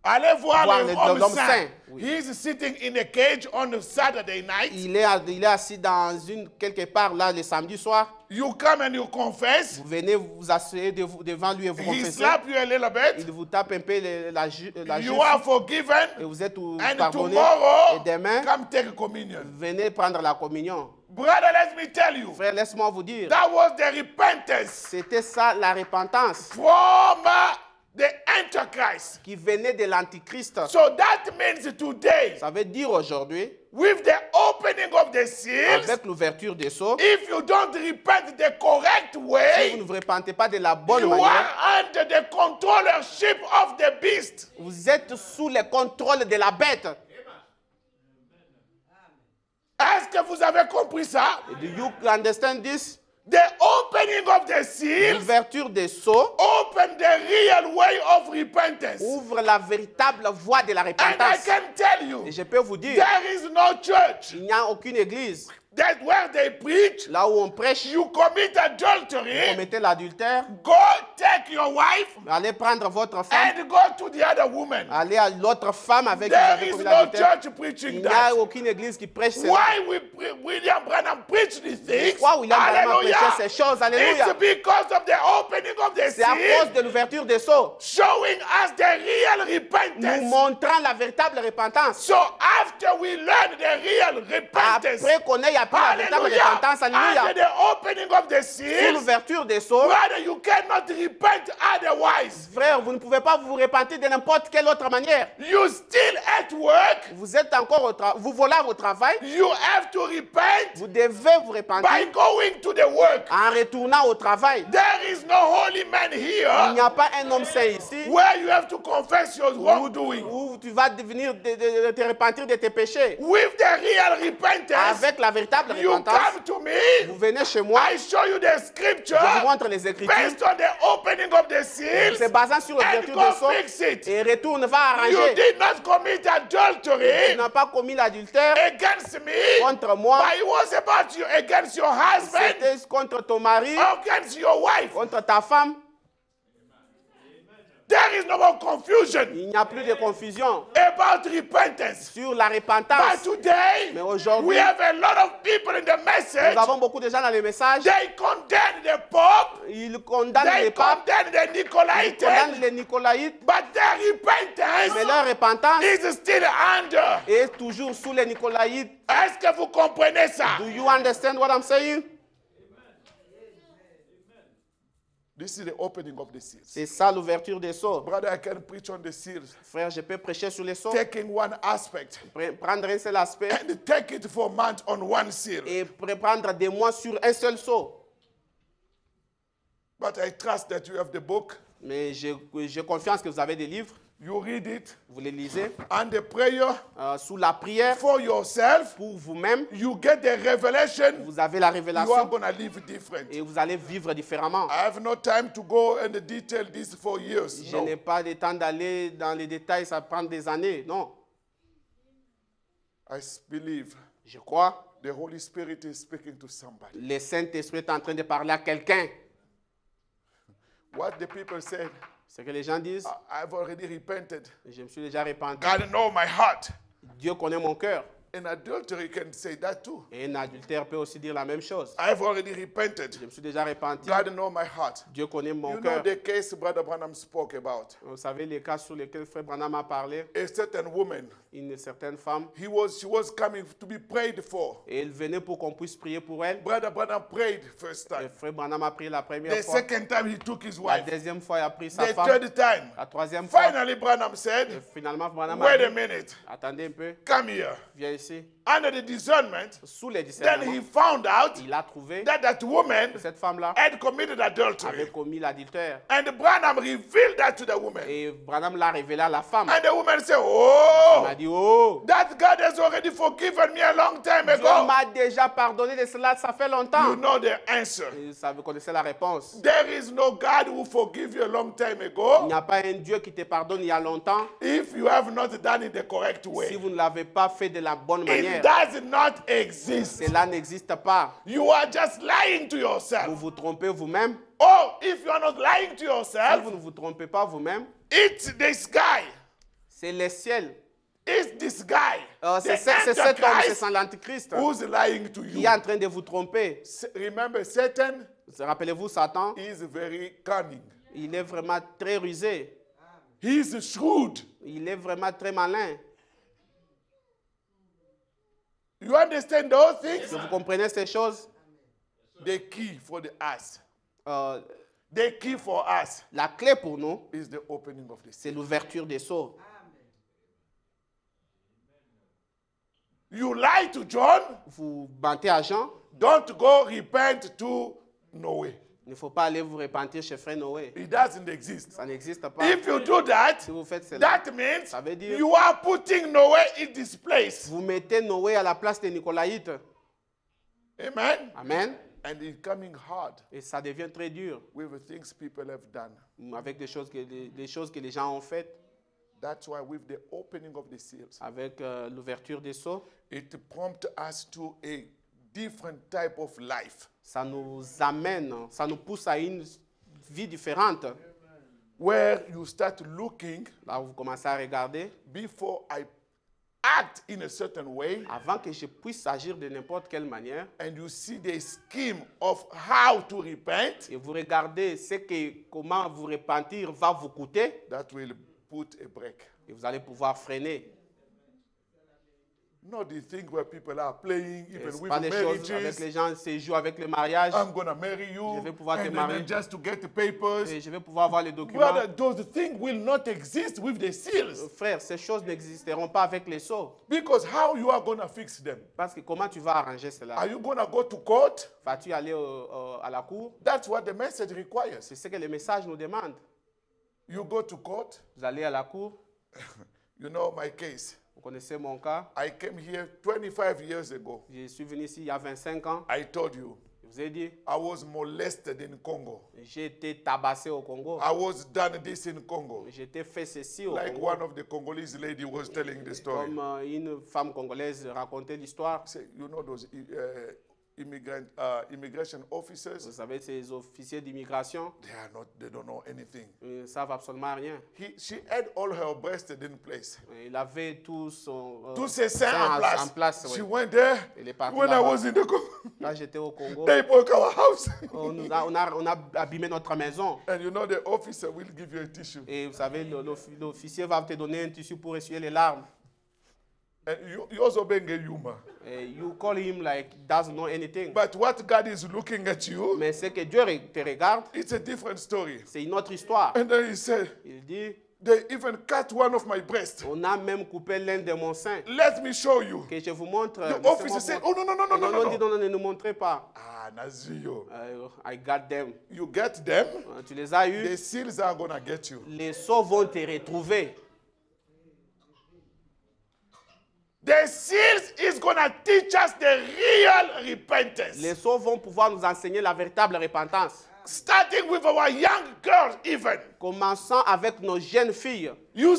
Allez voir Voir l'homme l'homme saint. saint, oui. He's sitting in a cage on a Saturday night. il est assis dans quelque part là le samedi soir. You come and you confess. Vous venez vous asseoir devant lui et vous He confessez. slap you a little bit. Il vous tape un peu la You jupe are forgiven. et vous êtes And pardonné. tomorrow, Et demain, come take communion. venez prendre la communion. Brother, let me tell you. Frère, laisse-moi vous dire, That was the repentance c'était ça la repentance from the Antichrist. qui venait de l'Antichrist. So that means today, Ça veut dire aujourd'hui, with the opening of the seals, avec l'ouverture des sceaux, if you don't repent the correct si vous way, ne vous repentez pas de la bonne you manière, are under the controllership of the beast. vous êtes sous le contrôle de la bête. Est-ce que vous avez compris ça? Do you understand this? The opening of the seals L'ouverture des sceaux open the real way of repentance. ouvre la véritable voie de la And I repentance. can tell you, Et je peux vous dire, there is no church il n'y a aucune église that where they preach, là où on prêche, you commit adultery, commettez l'adultère, go take your wife allez prendre votre femme, and go to the other woman. allez à l'autre femme avec qui vous There avez is commis no l'adultère. church Il preaching n'y a that. aucune église qui prêche cela. Why William Branham preached these things? Pourquoi William Branham a prêché Hallelujah. ces choses? It's Alléluia. because of the opening of the C'est à seal, cause de l'ouverture des sceaux, showing us the real nous repentance. montrant la véritable repentance. So after we learn the real repentance, Après qu'on ait appris la véritable hallelujah, repentance, after alléluia, the opening of the sur seal, l'ouverture des sceaux, brother, you cannot repent otherwise. frère, vous ne pouvez pas vous repentir de n'importe quelle autre manière. You still at work, Vous êtes encore vous volez à votre travail, you have to repent vous devez vous repentir by going to the work. en retournant au travail. There is no holy man Il here n'y a pas un homme saint ici where you have to confess your wrongdoing. où tu vas devenir de te repentir de tes péchés. With the real repentance, Avec la véritable you repentance, come to me, vous venez chez moi, I show you the je scripture vous montre les Écritures, based on the opening of the seals, c'est basant sur and l'ouverture go des sceaux, fix it. et retourne, va You arranger. did not commit Tu adultery n'as pas commis l'adultère against me, contre moi, but it was about you against your husband, c'était contre ton mari, against your wife. contre ta femme. There is no more confusion Il n'y a plus de confusion about repentance. sur la But repentance. today, Mais aujourd'hui, we have a lot of people in the message. nous avons beaucoup de gens dans les messages. They condemn the Pope, Ils condamnent they les papes, condemn the ils Nicolaitans, condamnent les Nicolaïtes, but their mais repentance leur repentance is still under. est toujours sous les Nicolaïtes. Est-ce que vous comprenez ça? Do you understand what I'm saying? This is the opening of the seals. C'est ça l'ouverture des sceaux. Brother, I can preach on the seals, Frère, je peux prêcher sur les sceaux, taking one aspect prendre un seul aspect and take it for months on one seal. et prendre des mois sur un seul sceau. But I trust that you have the book, Mais j'ai confiance que vous avez des livres, you read it, vous les lisez, and the prayer sous la prière for yourself, pour vous-même. you get the revelation, Vous avez la you are révélation going to live different. et vous allez vivre différemment. I have no time to go and detail this for years. Je n'ai No. pas le temps d'aller dans les détails, ça prend des années. Non, I believe je crois the Holy Spirit is speaking to somebody. le Saint-Esprit est en train de parler à quelqu'un. What the people said, Ce que les gens disent, I've already repented. je me suis déjà repenti. God knows my heart. Dieu connaît mon cœur. An adultery can say that too. Et un adultère peut aussi dire la même chose. I've already repented. Je me suis déjà repenti. God knows my heart. Dieu connaît mon You know cœur. the case Brother Branham spoke about. Vous savez les cas sur lesquels Frère Branham a parlé. A certain woman, Une certaine femme, she was coming to be prayed for. et elle venait pour qu'on puisse prier pour elle. Brother Branham prayed first Et time. Frère Branham a prié la première The fois. second time he took his La wife. deuxième fois, il a pris sa The femme. third time, La troisième fois, finally Branham et said, finalement, Branham a wait a dit, minute, attendez un peu, come here. viens ici. under the discernment, sous les then he discernements, found out il a trouvé that woman que cette femme-là had committed adultery. avait commis l'adultère. And Branham revealed that to the woman. Et Branham l'a révélé à la femme. And the woman said, Elle oh, m'a dit, oh, that God has already forgiven me a long time Dieu ago. m'a déjà pardonné de cela, ça fait longtemps. You know the answer. Et vous connaissez la réponse. There is no God who forgive you a long time Il ago n'y a pas un Dieu qui te pardonne il y a longtemps if you have not done it the correct si way. vous ne l'avez pas fait de la bonne It manière. does not exist. Cela n'existe pas. You are just lying to Vous yourself. vous trompez vous-même. Oh, if you are not lying to Si yourself, vous ne vous trompez pas vous-même, it's this guy. c'est le ciel. It's this guy. C'est the cet homme, c'est Antichrist l'antichrist who's lying to qui you. est en train de vous tromper. Remember, Satan Rappelez-vous, Satan, is very cunning. il est vraiment très rusé. He's shrewd. Il est vraiment très malin. You understand those things? Vous comprenez ces choses? The key for the us. Euh, The key for us la clé pour nous, is the opening of the c'est seal. l'ouverture des sceaux. You lie to John, Vous mentez à Jean, don't go repent to Noé. il ne faut pas aller vous repentir chez frère Noé. It doesn't exist. Ça n'existe pas. If you do that, Si vous faites cela, that means ça veut dire you are putting Noé in this place. vous mettez Noé à la place des Nicolaïtes. Amen. Amen. And it's coming hard Et ça devient très dur with the things people have done. avec des choses que les gens ont faites, That's why with the opening of the seals, avec l'ouverture des sceaux. it prompts us to a different type of life Ça nous amène, ça nous pousse à une vie différente. where you start looking Là où vous commencez à regarder, before I act in a certain way, avant que je puisse agir de n'importe quelle manière, and you see the scheme of how to repent, et vous regardez comment vous repentir va vous coûter, that will put a break. et vous allez pouvoir freiner. Not the thing where people are playing, Ce even n'est with pas des choses avec marriages. les gens se jouent avec le mariage, I'm gonna marry you, Je vais pouvoir te and marier. then just to get the papers. et je vais pouvoir avoir les documents. Brother, those things will not exist with the seals. Frère, ces choses n'existeront pas avec les sceaux. Because how you are gonna fix them? Parce que comment tu vas arranger cela? Are you gonna go to court? Vas-tu aller à la cour? That's what the message requires. C'est ce que le message nous demande. You go to court. Vous allez à la cour. You know my case. Vous connaissez mon cas. I came here 25 years ago. Je suis venu ici il y a 25 ans. I told you Je vous ai dit, I was molested in Congo. j'ai été tabassé au Congo. I was done this in Congo. J'ai été fait ceci au Like Congo. one of the Congolese lady was telling the story. Comme une femme congolaise racontait l'histoire. Say, you know those immigration officers? Vous savez, ces officiers d'immigration, They don't know anything. ils ne savent absolument rien. She had all her breasts in place. Il avait tout son Tous ses seins en place. oui. She went there. Il est parti When I là-bas. was in the Congo, Là, j'étais au Congo. they broke our house. On a abîmé notre maison. And you know the officer will give you a tissue. Et vous savez, l'officier va te donner un tissu pour essuyer les larmes. And you also being a human. Et you call him like he doesn't know anything. But what God is looking at you, Mais c'est que Dieu te regarde, it's a different story. c'est une autre histoire. And then he said, Il dit, they even cut one of my breasts. on a même coupé l'un de mon sein. Let me show you. Que je vous montre. The laissez-moi officer vous said, montrer. oh, no. Non, ne nous montrez pas. Ah, Nazio. I got them. You get them, Tu les as eus. the seals are going to get you. Les sceaux vont te retrouver. The seals is going to teach us the real repentance. Les sceaux vont pouvoir nous enseigner la véritable repentance. Starting with our young girls even. Commençons avec nos jeunes filles. You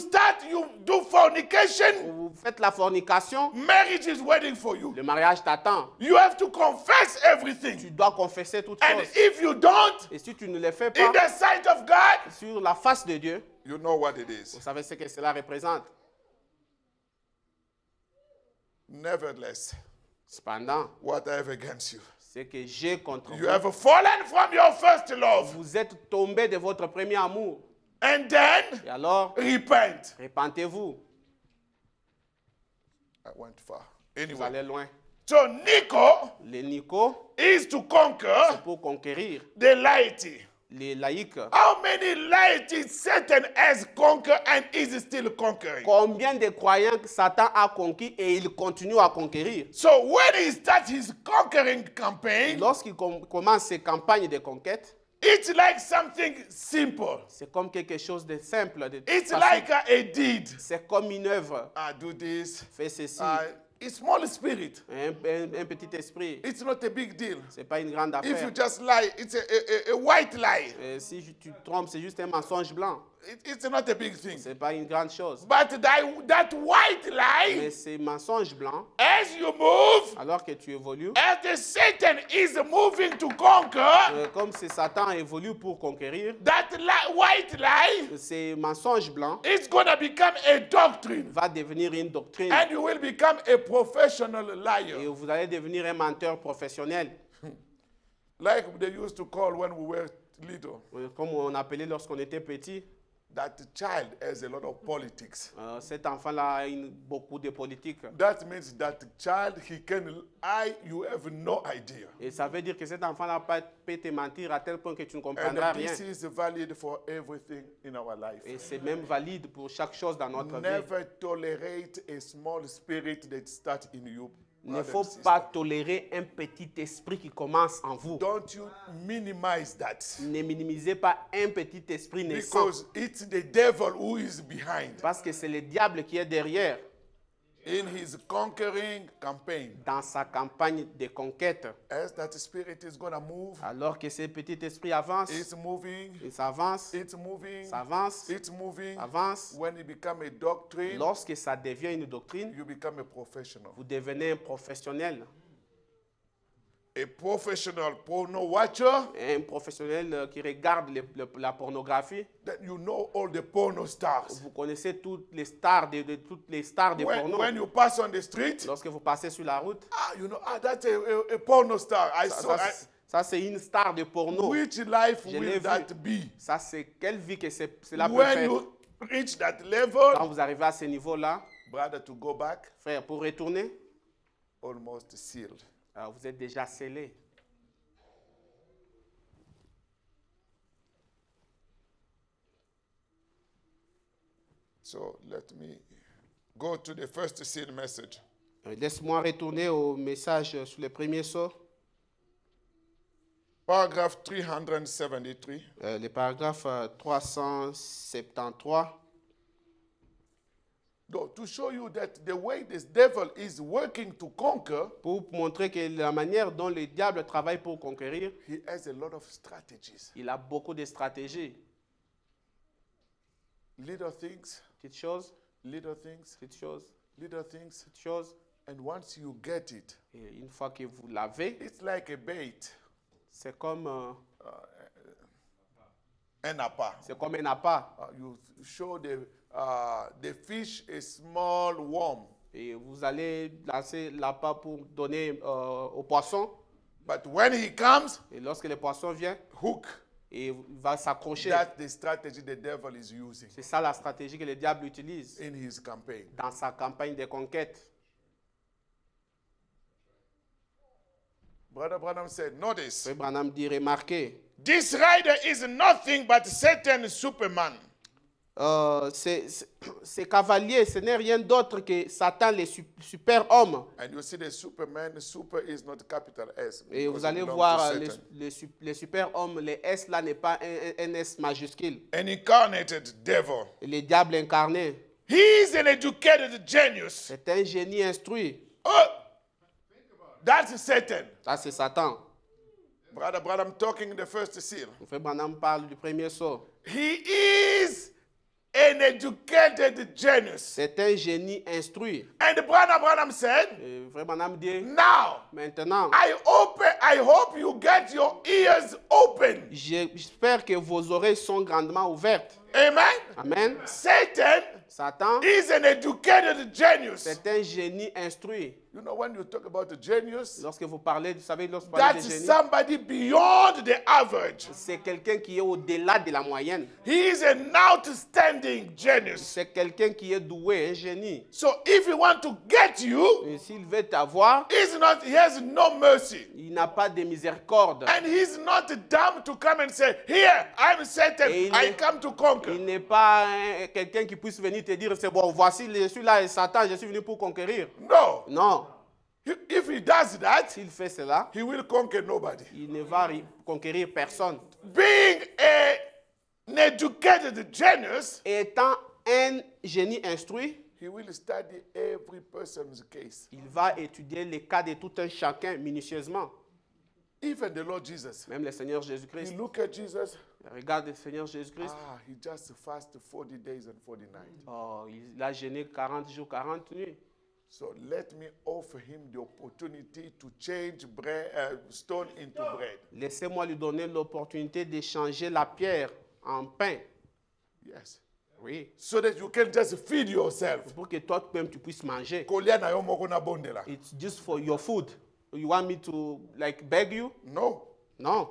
do fornication, Vous faites la fornication, marriage is waiting for you. le mariage t'attend. You have to confess Tu everything. dois confesser toutes And choses. if you don't, Et si tu ne le fais in pas the sight of God, sur la face de Dieu, you know what it is. vous savez ce que cela représente. Nevertheless, Cependant, what I have against you. c'est que j'ai contre You vous. have fallen from your first love. Vous êtes tombé de votre premier amour. And then Et alors, repent. repentez-vous. I went far. Vous Anyway. allez loin. So Nico Les Nico, is to conquer c'est pour conquérir the laity. les laïcs, How many lights Satan has conquered and is still conquering? combien de croyants que Satan a conquis et il continue à conquérir. So when he starts his conquering campaign, Lorsqu'il commence ses campagnes de conquête, it's like something simple. c'est comme quelque chose de simple. It's facile. like a deed. C'est comme une œuvre. Do this. Fais ceci. A small spirit. Un petit esprit. It's not a big deal. C'est pas une grande If you affaire. just lie, it's a white lie. Si tu trompes, c'est juste un mensonge blanc. It's not a big thing. C'est pas une grande chose. But that white lie, Mais ces mensonges blancs, as you move, alors que tu évolues, as the Satan is moving to conquer, comme si Satan évolue pour conquérir, that white lie ces mensonges blancs is going to become a doctrine. va devenir une doctrine. And you will become a professional Et liar. vous allez devenir un menteur professionnel. Like they used to call when we were little. Comme on appelait lorsqu'on était petit. That child has a lot of politics. Cet enfant-là a beaucoup de politique. That means that child, you have no idea. Et ça veut dire que cet enfant-là peut te mentir à tel point que tu ne And comprendras rien. this is valid for everything in our life. Et c'est même valide pour chaque chose dans notre vie. Never tolerate a small spirit that starts in you. Il ne faut pas tolérer un petit esprit qui commence en vous. Don't you minimize that. Ne minimisez pas un petit esprit naissant. Because it's the devil who is behind. Parce que c'est le diable qui est derrière. In his conquering campaign. Dans sa campagne de conquête. As that spirit is going to move. Alors que ce petit esprit avance. It's moving. Il s'avance. It's moving. Ça avance. It's moving. Avance. When it becomes a doctrine. Lorsque ça devient une doctrine. You become a professional. Vous devenez un professionnel. A professional porno watcher. Un professionnel qui regarde la pornographie. That you know all the porno stars. Vous connaissez toutes les stars de porno. When you pass on the street. Lorsque vous passez sur la route. That's a porno star. Ça c'est une star de porno. Which life will that be? Ça c'est quelle vie que cela peut When faire. you reach that level. Quand vous arrivez à ce niveau-là. Brother, to go back. Frère, pour retourner. Almost sealed. Vous êtes déjà scellé. So let me go to the first seal message. Laisse-moi retourner au message sur le premier sceau. Paragraphe 373. Le paragraphe 373. To show you that the way this devil is working to conquer, pour montrer que la manière dont le diable travaille pour conquérir, he has a lot of strategies. Il a beaucoup de stratégies. Little things, petites choses, little things, petites choses, little things, petites choses. And once you get it, et une fois que vous l'avez, it's like a bait. C'est comme un appât. C'est comme un appât. You show the fish a small worm. Et vous allez lancer l'appât pour donner au poisson. But when he comes, et lorsque le poisson vient, hook. Et il va s'accrocher. That's the strategy the devil is using. C'est ça la stratégie que le diable utilise. In his campaign. Dans sa campagne de conquête. Brother Branham said, notice. Frère Branham dit, remarquez. This rider is nothing but Satan's Superman. Ces cavaliers, ce n'est rien d'autre que Satan, le super-homme. And you see the Superman, super is not capital S. Et vous allez voir le super-homme, le S là n'est pas un S majuscule. An incarnated devil. Le diable incarné. He is an educated genius. C'est un génie instruit. Oh, that's Satan. Ça c'est Satan. Brother Branham talking the first seal. Frère Branham parle du premier sceau. He is an educated genius. C'est un génie instruit. And Branham said, Frère Branham dit, now, maintenant, I hope you get your ears open. J'espère que vos oreilles sont grandement ouvertes. Amen. Amen. Satan Satan, is an educated genius. c'est un génie instruit. You know, when you talk about a genius, Lorsque vous parlez, vous savez, lorsque vous parlez de that's génie, somebody beyond the average. c'est quelqu'un qui est au-delà de la moyenne. He is an outstanding genius. C'est quelqu'un qui est doué, un génie. So if he wants to get you, Et s'il veut t'avoir, he has no mercy. il n'a pas de miséricorde. And he's not dumb to come and say, here, I'm Satan, Et il I est- come to conquer. Il n'est pas quelqu'un qui puisse venir te dire, c'est bon, voici, je suis là et Satan, je suis venu pour conquérir. No. Non. If he does that, S'il fait cela, he will conquer nobody. il ne va conquérir personne. Being an educated genius, Étant un génie instruit, he will study every person's case. il va étudier les cas de tout un chacun minutieusement. Even the Lord Jesus. Même le Seigneur You Jésus-Christ. look at Jesus, Regarde le Seigneur Jésus-Christ. he just fasted 40 days and 40 nights. Oh, il a jeûné 40 jours, 40 nuits. So let me offer him the opportunity to change stone into bread. Laissez-moi lui donner l'opportunité d'échanger la pierre en pain. Yes. Oui. So that you can just feed yourself. Pour que toi-même tu puisses manger. Kolia na yo moko na bondela. It's just for your food. You want me to like beg you? No. Non.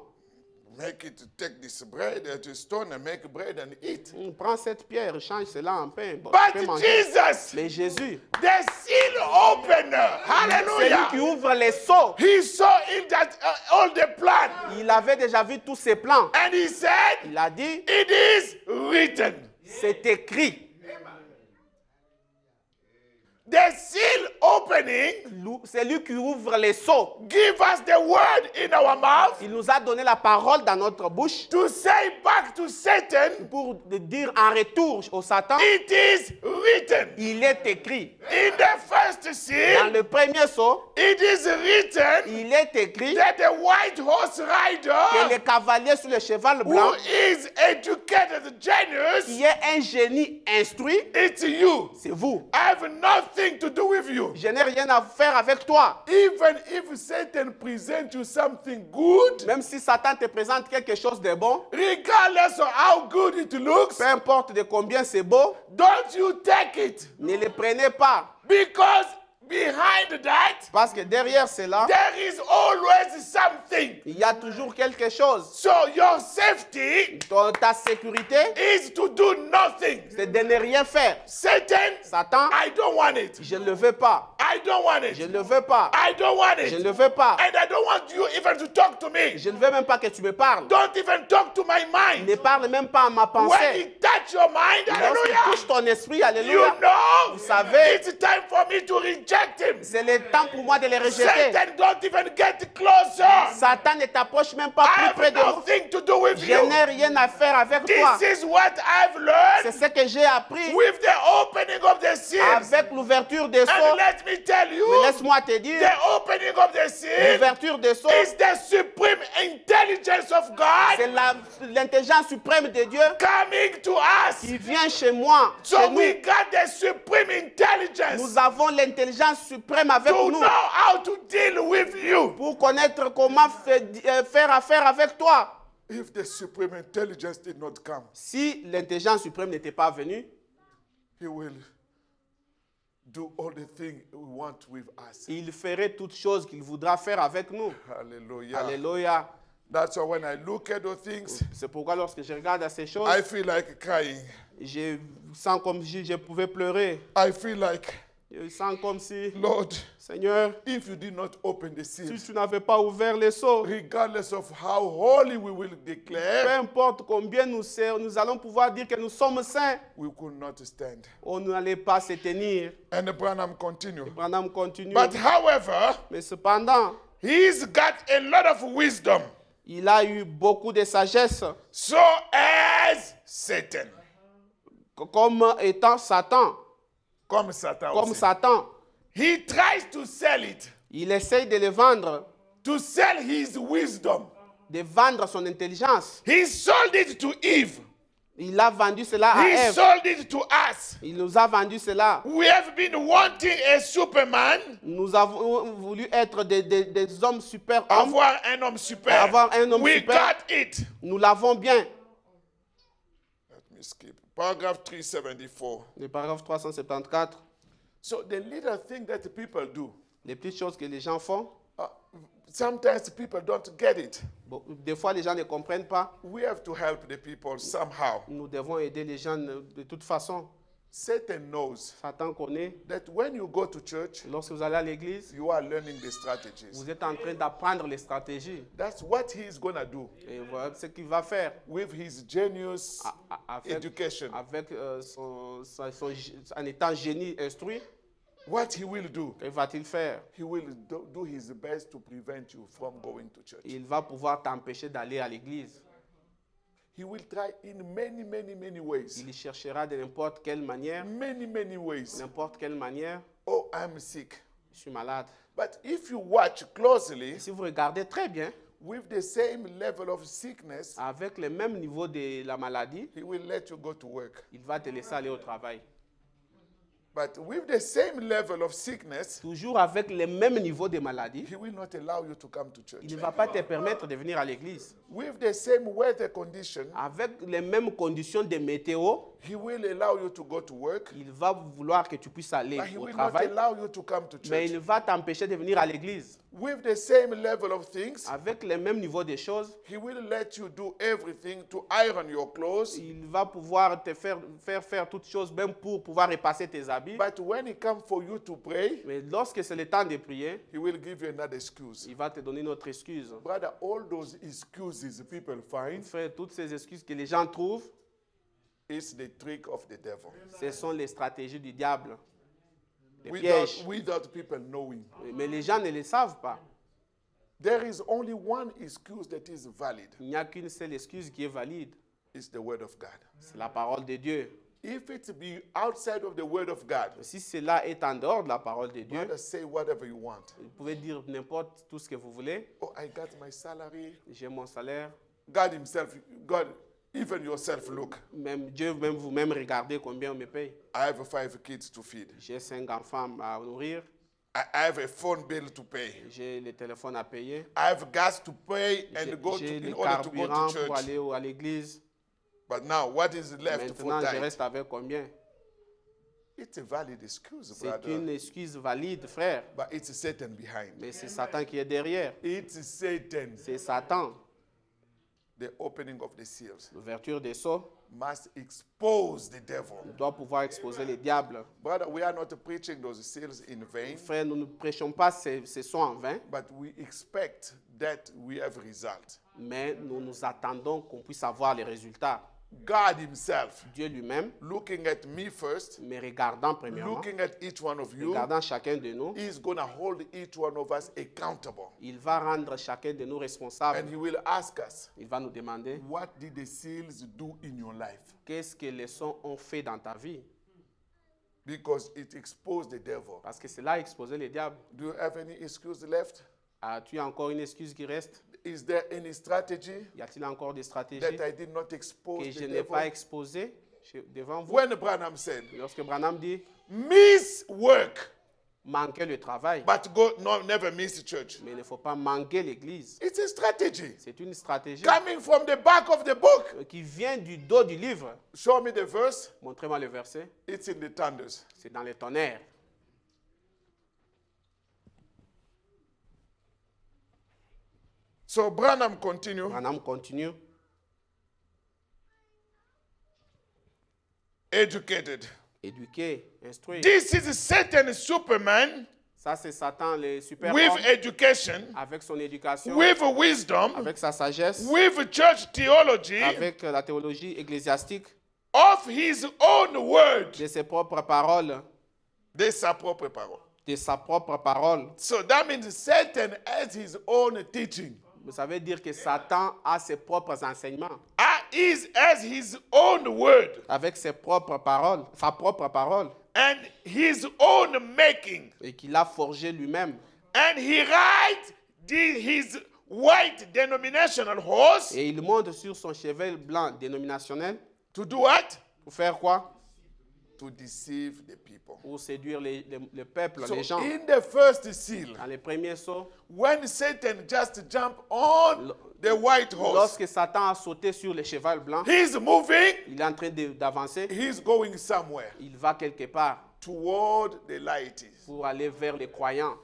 Make it, take this bread to stone and make bread and eat. Prends cette pierre, change cela en pain. Bon, But tu peux manger. Jesus, Mais Jésus, the seal opener, c'est lui hallelujah. qui ouvre les seaux. He saw in that all the plan. Il avait déjà vu tous ses plans. And he said, Il a dit, it is written. c'est écrit. The seal opening C'est lui qui ouvre les seaux. give us the word in our mouth Il nous a donné la parole dans notre bouche to say back to Satan, pour dire en retour au Satan, it is written. il est écrit. In the first Dans seal, le premier sceau, it is written il est écrit that the white horse que rider, le cavalier sur le cheval who blanc, is educated genius, qui est un génie instruit, it's you. c'est vous. I have nothing to do with you. Je n'ai rien à faire avec toi. Even if Satan presents you something good, Même si Satan te présente quelque chose de bon, regardless of how good it looks, peu importe de combien c'est beau, don't you take it. ne le prenez pas. Because behind that, Parce que derrière cela, there is always something. il y a toujours quelque chose. So your safety Ta sécurité, is to do nothing. c'est de ne rien faire. Satan, Satan, I don't want it. je ne le veux pas. I don't want Je it. ne le veux pas. I don't want Je ne it. le veux pas. And I don't want you even to talk to me. Je ne veux même pas que tu me parles. Don't even talk to my mind. Ne parle même pas à ma When pensée. it touch your mind, Lorsqu'il hallelujah, touche ton esprit, you alléluia, know vous savez, it's time for me to reject him. c'est le temps pour moi de les rejeter. Satan, don't even get closer. Satan ne t'approche même pas I plus près have de moi. nothing to do with Je you. n'ai rien à faire avec toi. This is what I've C'est learned ce que j'ai appris with the opening of the seals. avec l'ouverture des And sceaux. let me tell Mais you, laisse-moi te dire, the opening of the seals l'ouverture des sceaux, is the supreme intelligence of God c'est l'intelligence suprême de Dieu coming to us. qui vient chez moi, So chez we nous. got the supreme intelligence Nous avons l'intelligence suprême avec to nous know how to deal with you. pour connaître comment faire affaire avec toi. If the supreme intelligence did not come, Si l'intelligence suprême n'était pas venue, he will do all the things we want with us. il ferait toutes choses qu'il voudra faire avec nous. Hallelujah. Alléluia. That's why when I look at those things, C'est pourquoi lorsque je regarde à ces choses, I feel like crying. je sens comme si je pouvais pleurer. I feel like, Je sens comme si, Lord, Seigneur, if you did not open the si seals, tu n'avais pas ouvert les seaux, regardless of how holy we will peu declare, importe combien nous allons pouvoir dire que nous sommes saints, we could not stand. on n'allait pas se tenir. And Branham continue. Branham continue. But however, Mais cependant, he's got a lot of wisdom. il a eu beaucoup de sagesse, So as Satan. comme étant Satan. Comme Satan. Comme aussi. Satan. He tries to sell it, Il essaye de le vendre, to sell his wisdom. de vendre son intelligence. He sold it to Eve. Il a vendu cela à He Ève. sold it to us. Il nous a vendu cela. We have been wanting a Superman, Nous avons voulu être des hommes super hommes. avoir un homme super. Avoir un homme We super. got it. Nous l'avons bien. Let me me skip. Paragraph 374. Le paragraphe 374. So the little thing that people do, Les petites choses que les gens font, sometimes people don't get it. bon, des fois les gens ne comprennent pas. We have to help the people somehow. Nous devons aider les gens de toute façon. Satan knows Satan connaît. that when you go to church, Lorsque vous allez à l'église, you are learning the strategies. vous êtes en train d'apprendre les stratégies. That's what he's going to do Et voilà ce qu'il va faire with his genius avec, education. avec en étant génie instruit. What he will do, Que va-t-il faire? he will do his best to prevent you from going to church. Il va pouvoir t'empêcher d'aller à l'église. He will try in many, many, many ways. Il cherchera de n'importe quelle manière, Many, many ways. n'importe quelle manière. Oh, I'm sick. Je suis malade. But if you watch closely, Si vous regardez très bien, with the same level of sickness, avec le même niveau de la maladie, he will let you go to work. il va te laisser aller au travail. But with the same level of sickness, Toujours avec le même niveau de maladie, he will not allow you to come to church. il ne va pas te permettre de venir à l'église. With the same weather condition, Avec les mêmes conditions de météo, he will allow you to go to work, il va vouloir que tu puisses aller but he au will not travail, allow you to come to mais church. il va t'empêcher de venir à l'église. With the same level of things, Avec le même niveau des choses, he will let you do everything to iron your clothes. il va pouvoir te faire toutes choses, même pour pouvoir repasser tes habits. But when it comes for you to pray, Mais lorsque c'est le temps de prier, he will give you another excuse. il va te donner une autre excuse. Brother, all those excuses people find, Frère, toutes ces excuses que les gens trouvent, it's the trick of the devil. ce sont les stratégies du diable, les pièges. Without people knowing. Mais les gens ne le savent pas. There is only one excuse that is valid. Il n'y a qu'une seule excuse qui est valide. It's the word of God. C'est la parole de Dieu. If it be outside of the word of God, Si cela est en dehors de la parole de Dieu, brother, say whatever you want. vous pouvez dire n'importe tout ce que vous voulez. Oh, I got my salary. J'ai mon salaire. God himself, God, even yourself, look. Même Dieu, même vous-même, regardez combien on me paye. I have 5 kids to feed. J'ai 5 enfants à nourrir. I have a phone bill to pay. J'ai le téléphone à payer. I have gas to pay and go to J'ai in le order to go carburant to pour church. aller à l'église. But now, what is left for Maintenant, je tithe? reste avec combien? It's a valid excuse, C'est brother. une excuse valide, frère. But it's Satan behind. Mais c'est Satan qui est derrière. It's Satan. C'est Satan. The opening of the seals L'ouverture des sceaux must expose the devil. doit pouvoir exposer les diables. Brother, we are not preaching those seals in vain, Frère, nous ne prêchons pas ces sceaux en vain, but we expect that we have result. mais nous nous attendons qu'on puisse avoir les résultats. God himself, Dieu lui-même, looking at me first, mais regardant premièrement, looking at each one of you, regardant chacun de nous, is going to hold each one of us accountable. il va rendre chacun de nous responsables. And he will ask us, Il va nous demander, what did the seals do in your life? qu'est-ce que les sons ont fait dans ta vie? Because it exposed the devil. Parce que cela a exposé les diables. Do you have any excuse left? As-tu encore une excuse qui reste? Is there any strategy Y a-t-il encore des stratégies that I did not expose que the je n'ai devil? pas exposées devant vous? When Branham said, Lorsque Branham dit, miss work, manquer le travail, but go no, never miss church. mais il ne faut pas manquer l'église. It's a strategy C'est une stratégie coming from the back of the book. qui vient du dos du livre. Show me the verse. Montrez-moi le verset. It's in the thunders. C'est dans les tonnerres. So Branham continue. Branham continue. Educated. Éduquer, instruire. This is Satan Superman Ça, c'est Satan, le super with homme, education, avec son éducation, with wisdom, avec sa sagesse, with church theology, avec la théologie ecclésiastique, of his own word. de ses propres paroles, De sa propre parole. de sa propre parole. So that means Satan has his own teaching. Ça veut dire que Satan a ses propres enseignements, Has his own word avec ses propres paroles, sa propre parole, and his own making. et qu'il a forgé lui-même. And he rides his white denominational horse Et il monte sur son cheval blanc dénominationnel to do what? pour faire quoi? to deceive the people. pour séduire le peuple, So les gens. in the first seal, Dans les premiers sauts, when Satan just jumped on the white horse, lorsque Satan a sauté sur le cheval blanc, he's moving, il est en train d'avancer. he's going somewhere Il va quelque part toward the lights, pour aller vers les croyants,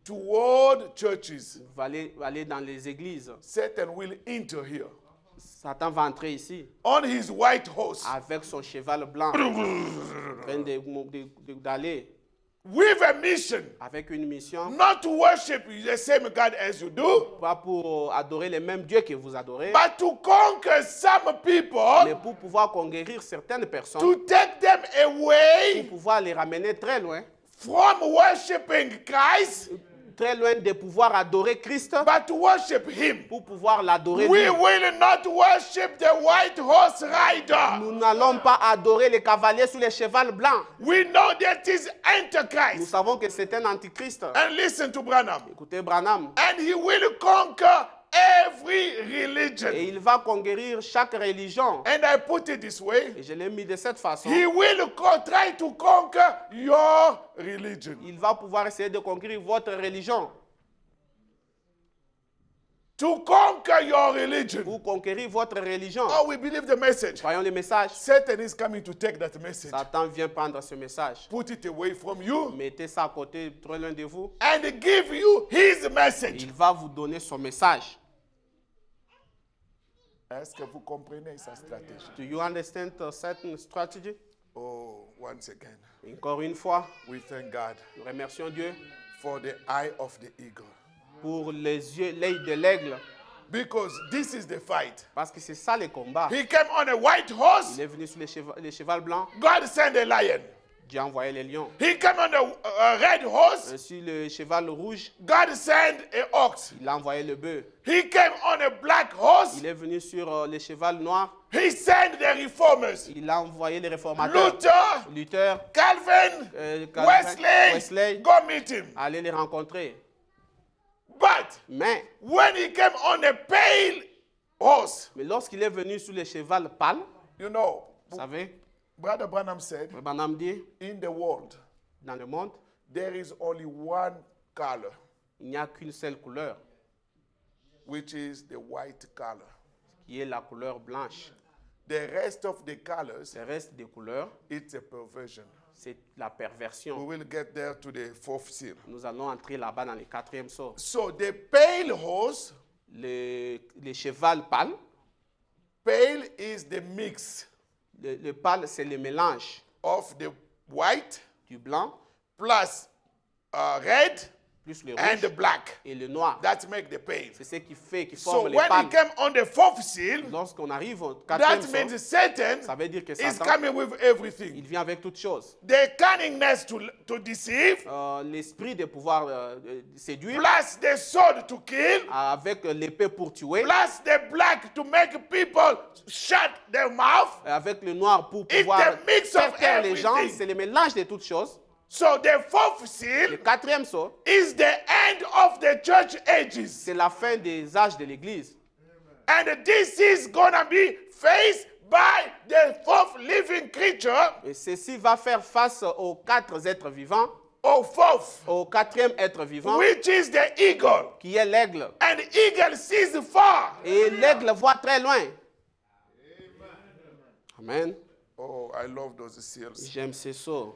toward churches. il va aller dans les églises. Satan will enter here Satan va entrer ici on his white horse avec son cheval blanc, en train d'aller with a mission, avec une mission, not to worship the same God as you do, pas pour adorer les mêmes dieux que vous adorez, but to conquer some mais people, pour pouvoir conquérir certaines personnes, to take them pour away pouvoir les ramener très loin from worshiping Christ, de pouvoir adorer Christ, but to worship him. pour pouvoir l'adorer We lui. will not worship the white horse rider. Nous n'allons pas adorer les cavaliers sur les chevals blancs. We know that is Nous Antichrist. savons que c'est un antichrist. And listen to Branham. Écoutez Branham. And he will conquer every religion. Et il va conquérir chaque religion. And I put it this way. Et je l'ai mis de cette façon. He will try to conquer your religion. Il va pouvoir essayer de conquérir votre religion. To conquer your religion. Pour conquérir votre religion. Oh, we believe the message. Voyons le message. Satan is coming to take that message. Satan vient prendre ce message. Put it away from you Mettez ça à côté, trop loin de vous. and give you his message. Il va vous donner son message. Est-ce que vous comprenez sa stratégie? Do you understand a certain strategy? Oh, once again, Encore une fois, we thank God nous remercions Dieu for the eye of the eagle. pour les yeux, l'œil de l'aigle. Because this is the fight. Parce que c'est ça le combat. He came on a white horse. Il est venu sur les chevals blancs. God sent a lion. Dieu a envoyé les lions. He came on a red horse. Sur le cheval rouge, God sent a ox. il a envoyé le bœuf. He came on a black horse. Il est venu sur le cheval noir. He sent the reformers. Il a envoyé les réformateurs. Luther, Luther, Calvin, Calvin, Wesley, go meet him. allez les rencontrer. But Mais when he came on a pale horse, lorsqu'il est venu sur le cheval pâle, you know, vous savez, Brother Branham said, Branham dit, in the world, dans le monde, there is only one color, il n'y a qu'une seule couleur, which is the white color. qui est la couleur blanche. The rest of the colors, Le reste des couleurs, it's a perversion. c'est la We perversion. will get there to the fourth seal. Nous allons entrer là-bas dans le quatrième saut. So the pale horse, Le cheval pâle, pale is the mix le pâle, c'est le mélange of the white du blanc plus red plus le and rouge the black. et le noir. That make the pale. C'est ce qui fait, qui So forme les when he pâles. came on the fourth seal, Lorsqu'on arrive au quatrième that saut, means Satan ça veut dire que is Satan, coming with everything. il vient avec toutes choses. The cunningness to deceive, L'esprit de pouvoir séduire, plus the sword to kill, avec l'épée pour tuer, plus the black to make people shut their mouth. avec le noir pour It's pouvoir the mix faire of taire les gens. everything. C'est le mélange de toutes choses. So the fourth Le seal quatrième saut, is the end of the church ages. c'est la fin des âges de l'Église. And this is gonna be faced by the fourth living creature, Et ceci va faire face aux quatre êtres vivants, or fourth, au quatrième être vivant, which is the eagle. qui est l'aigle. And eagle sees far. Et l'aigle voit très loin. Amen. Oh, I love those seals. J'aime ces sauts.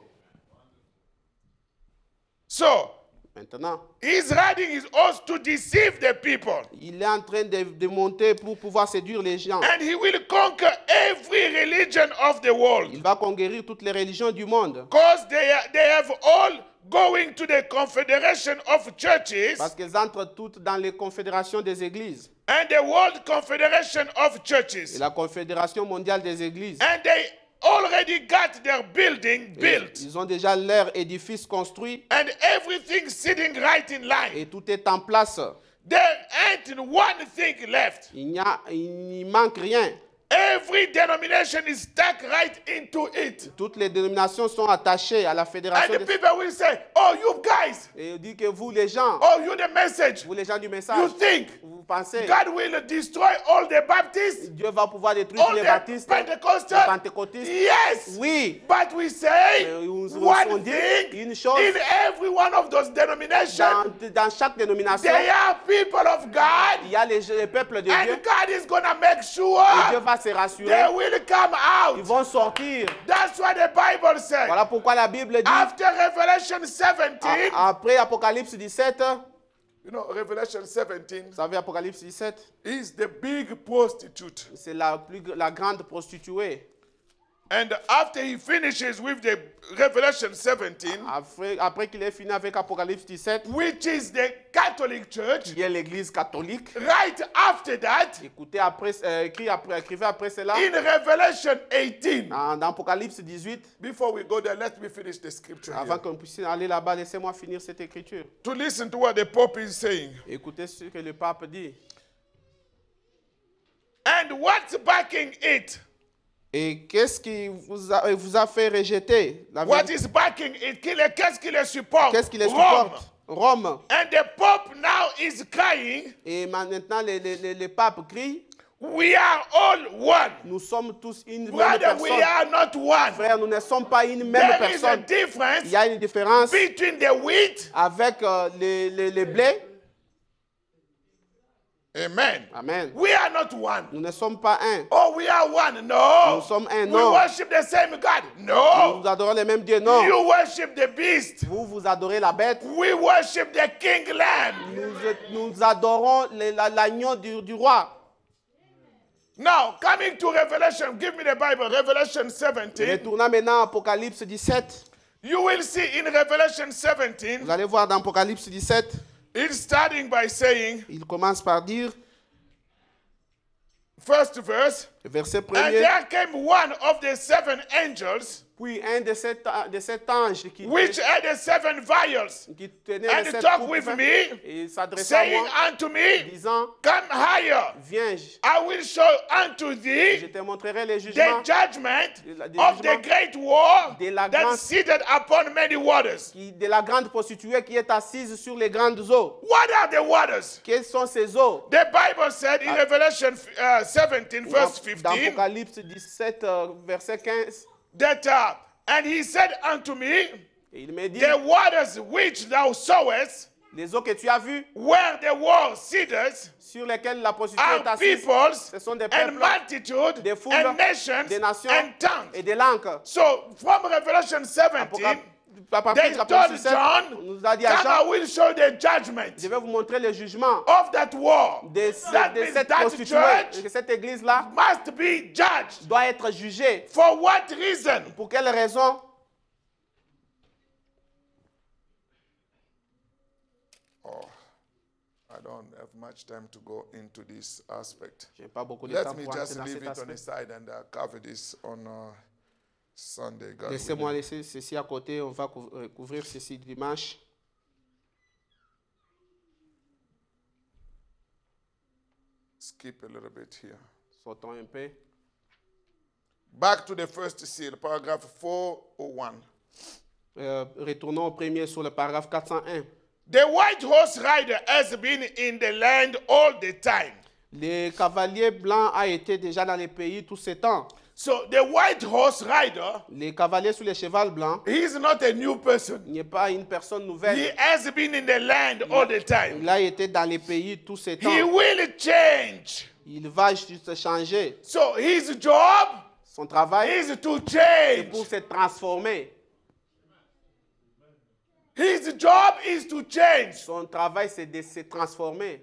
So Maintenant, he's riding his horse to deceive the people. il est en train de monter pour pouvoir séduire les gens. And he will conquer every religion of the world. Il va conquérir toutes les religions du monde. Because they have all going to the confederation of churches Parce qu'elles entrent toutes dans les confédérations des églises. and the World Confederation of Et Churches. la Confédération mondiale des églises. And they already got their building Et built. ils ont déjà leur édifice construit And everything sitting right in line. et tout est en place. There ain't one thing left. Il n'y manque rien. Every denomination is stuck right into it. Toutes les dénominations sont attachées à la And fédération. the people will say, oh, you guys, Et il dit que vous, les gens, oh, you the message. vous les gens du You message, think pensez? God will destroy all the Baptists, Dieu va pouvoir détruire tous all les the baptistes, les Pentecostals? pentecôtistes? Yes. Oui. But we say Mais on one dit thing, une chose. in every one of those denominations, Dans chaque dénomination, they are people of God, il y a les peuples de Dieu. and God is going to make Et sure Dieu va se they rassurer. will come Ils out. vont sortir. That's what the Bible said. Voilà pourquoi la Bible dit, After Revelation 17, après Apocalypse 17, you know, Revelation 17 vous savez, Apocalypse 17, is the big prostitute. c'est la grande prostituée. And after he finishes with the Revelation 17, Après qu'il ait fini avec Apocalypse 17, which is the Catholic Church, qui est l'église catholique, right after that, écrivez après cela, in Revelation 18, dans Apocalypse 18, before we go there, let me finish the scripture avant here. qu'on puisse aller là-bas, laissez-moi finir cette écriture. To listen to what the Pope is saying. Écoutez ce que le pape dit. And what's backing it? Et qu'est-ce qui vous a fait rejeter la What vérité? is backing it? Qu'est-ce qui le supporte? Qu'est-ce qui les Rome. supporte? Rome. And the Pope now is crying, Et maintenant, les papes crient, we are all one. nous sommes tous une même Brother, we personne. are not one. Frère, nous ne sommes pas une même There is a personne. difference Il y a une différence between the wheat. avec les blés. Amen. Amen. We are not one. Nous ne sommes pas un. Oh, we are one. No. Nous sommes un, We non. worship the same God. No. Nous adorons les mêmes dieux, non. You worship the beast. Vous adorez la bête. We worship the king lamb. Nous adorons l'agneau du roi. Now, coming to Revelation, give me the Bible, Revelation 17. Retournons maintenant à Apocalypse 17. You will see in Revelation 17, Vous allez voir dans Apocalypse 17, it's starting by saying, il commence par dire, first verse, verset and 1er, there came one of the seven angels, puis un de sept anges which had the seven vials, qui tenait and les sept talked coupes, with me, et s'adressant à saying moi, unto me, disant, come higher, viens, I will show unto je thee te montrerai les the jugements judgment des of the jugements great war de la grande- that's seated upon many waters. de la grande prostituée qui est assise sur les grandes eaux. What are the waters? Quelles sont ces eaux? The Bible said in Revelation 17, verse Dans 15, Apocalypse 17, verset 15, that, and he said unto me, et il me dit, the waters which thou sawest, les eaux que tu as vues, where the war sitteth, sur lesquelles la prostituée est are assise, peoples ce sont des and peuples, multitude des foules, and nations des nations and tongues. et des langues. So from Revelation 17, À partir they de told l'Apocalypse 17, John, on nous a dit à come, Jean, I will show the judgment je vais vous montrer le jugement of that war. de That means cette that prostituée. church Que cette église-là must be judged. doit être jugée. For what reason? Pour quelle raison? I don't have much time to go into this aspect. Je n'ai pas beaucoup de Let temps me pour just entrer dans leave cet it on the aspect. side and cover this on Sunday. God Laissez-moi willing. laisser ceci à côté. On va couvrir ceci dimanche. Skip a little bit here. Sautons un peu. Back to the first seal, paragraph 401. Retournons au premier sur le paragraphe 401. The white horse rider has been in the land all the time. Le cavalier blanc a été déjà dans les pays tout ce temps. So the white horse rider, Le cavalier sur le cheval blanc he is not a new person. n'est pas une personne He nouvelle. has been in the land all the time. Il a été dans les pays tout ce He temps. will change. Il va juste changer. So his job Son travail, is to c'est pour change. se transformer. His job is to change. Son travail, c'est de se transformer.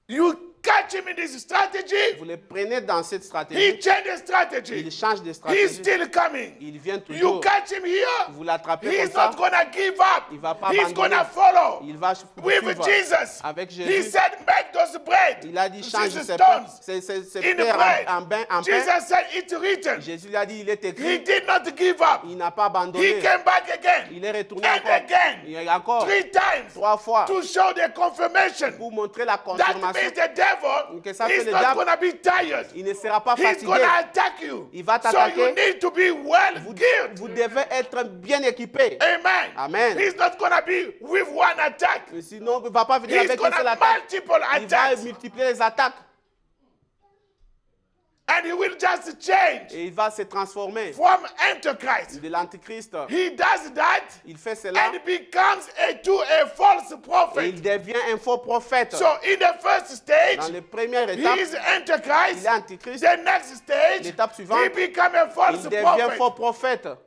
You catch him in this strategy, Vous le prenez dans cette he stratégie. changes strategy. Il change de He's stratégie. still coming. Il vient You toujours. catch him here, Vous l'attrapez he's comme ça. not gonna give up. Il va pas He's abandonner. gonna follow. Il va With suivre. Jesus, Avec he Jésus, said, make those bread. il a dit change These ses pains, stones ses in pierres bread. en pain. Jesus said, it's written. Jésus lui a dit, il est He écrit. did not give up. Il n'a pas He abandonné. came back again Il est retourné and encore. again, Et encore 3 times 3 fois to show the confirmation. pour montrer la That confirmation. means the devil Que ça fait he's le not diable. going to be tired. Il ne sera pas He's fatigué. going to attack you. Il va So you t'attaquer. need to be well geared. Vous devez être bien équipé. Amen. Amen. He's not going to be with one attack. Sinon, il ne va pas venir He's avec going une seule to attaque. multiple Il va attacks. multiplier les attaques. And he will just change Et il va se transformer from Antichrist. de l'antichrist. He does that Il fait cela and becomes a false et prophet. il devient un faux prophète. So in the first stage, Dans les premières he étapes, is il Antichrist. est antichrist. The next stage, L'étape he suivante, becomes a false il devient faux prophet. prophète.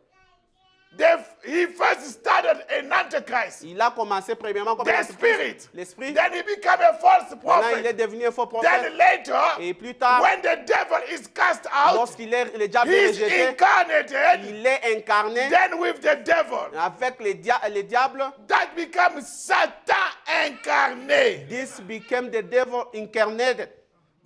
He first started an Antichrist. Il a commencé premièrement comme un The antichrist. spirit. L'esprit. Then he became a false Maintenant, il est prophet. devenu un faux prophète. Then later, Et plus tard, when the devil is cast out, lorsqu'il est le diable est he's rejeté, incarnated. il est incarné Then with the devil, avec les diables. that becomes Satan incarnate. This became the devil incarnated.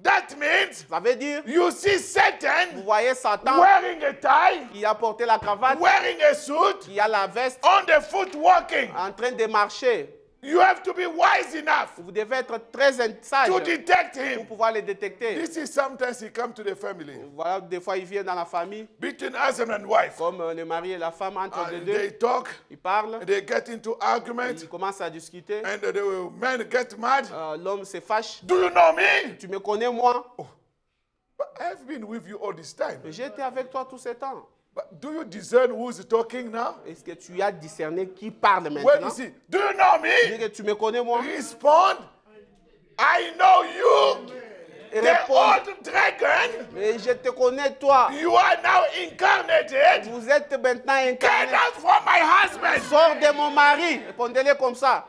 That means Ça veut dire, you see vous Satan voyez Satan wearing a tie, qui a porté la cravate, wearing a suit, qui a la veste, on the foot walking. en train de marcher. You have to be wise enough Vous devez être très sage to detect pour him. pouvoir les détecter. This is sometimes he come to the family Voilà, des fois, il vient dans la famille, between husband and wife. comme le mari et la femme entre les They deux. talk, Ils parlent, they get into argument, ils commencent à discuter. and the men get mad. L'homme se fâche. Do you know me? Tu me connais, moi? But I've been with you all this time. J'étais avec toi tout ce temps. But do you discern who's talking now? Est-ce que tu as discerné qui parle Where maintenant? is he? Do you know Dis me? que tu me connais, moi? Respond. I know you. Et The réponds. old dragon. Et je te connais, toi. You are now incarnated. Vous êtes maintenant Get incarné. out from my husband. Sors de mon mari. Répondez-le comme ça.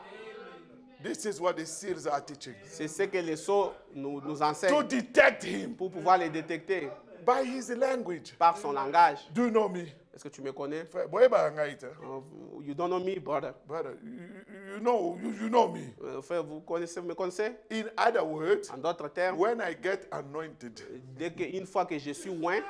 This is what the seals are teaching. C'est ce que les sceaux nous To enseignent detect him pour pouvoir les détecter by his language. par son langage. Do you know me? Est-ce que tu me connais? Boy, Barangaita. You don't know me, brother. Brother, you know me. Frère, vous me connaissez? In other words, En d'autres termes, when I get anointed, une fois que je suis oint,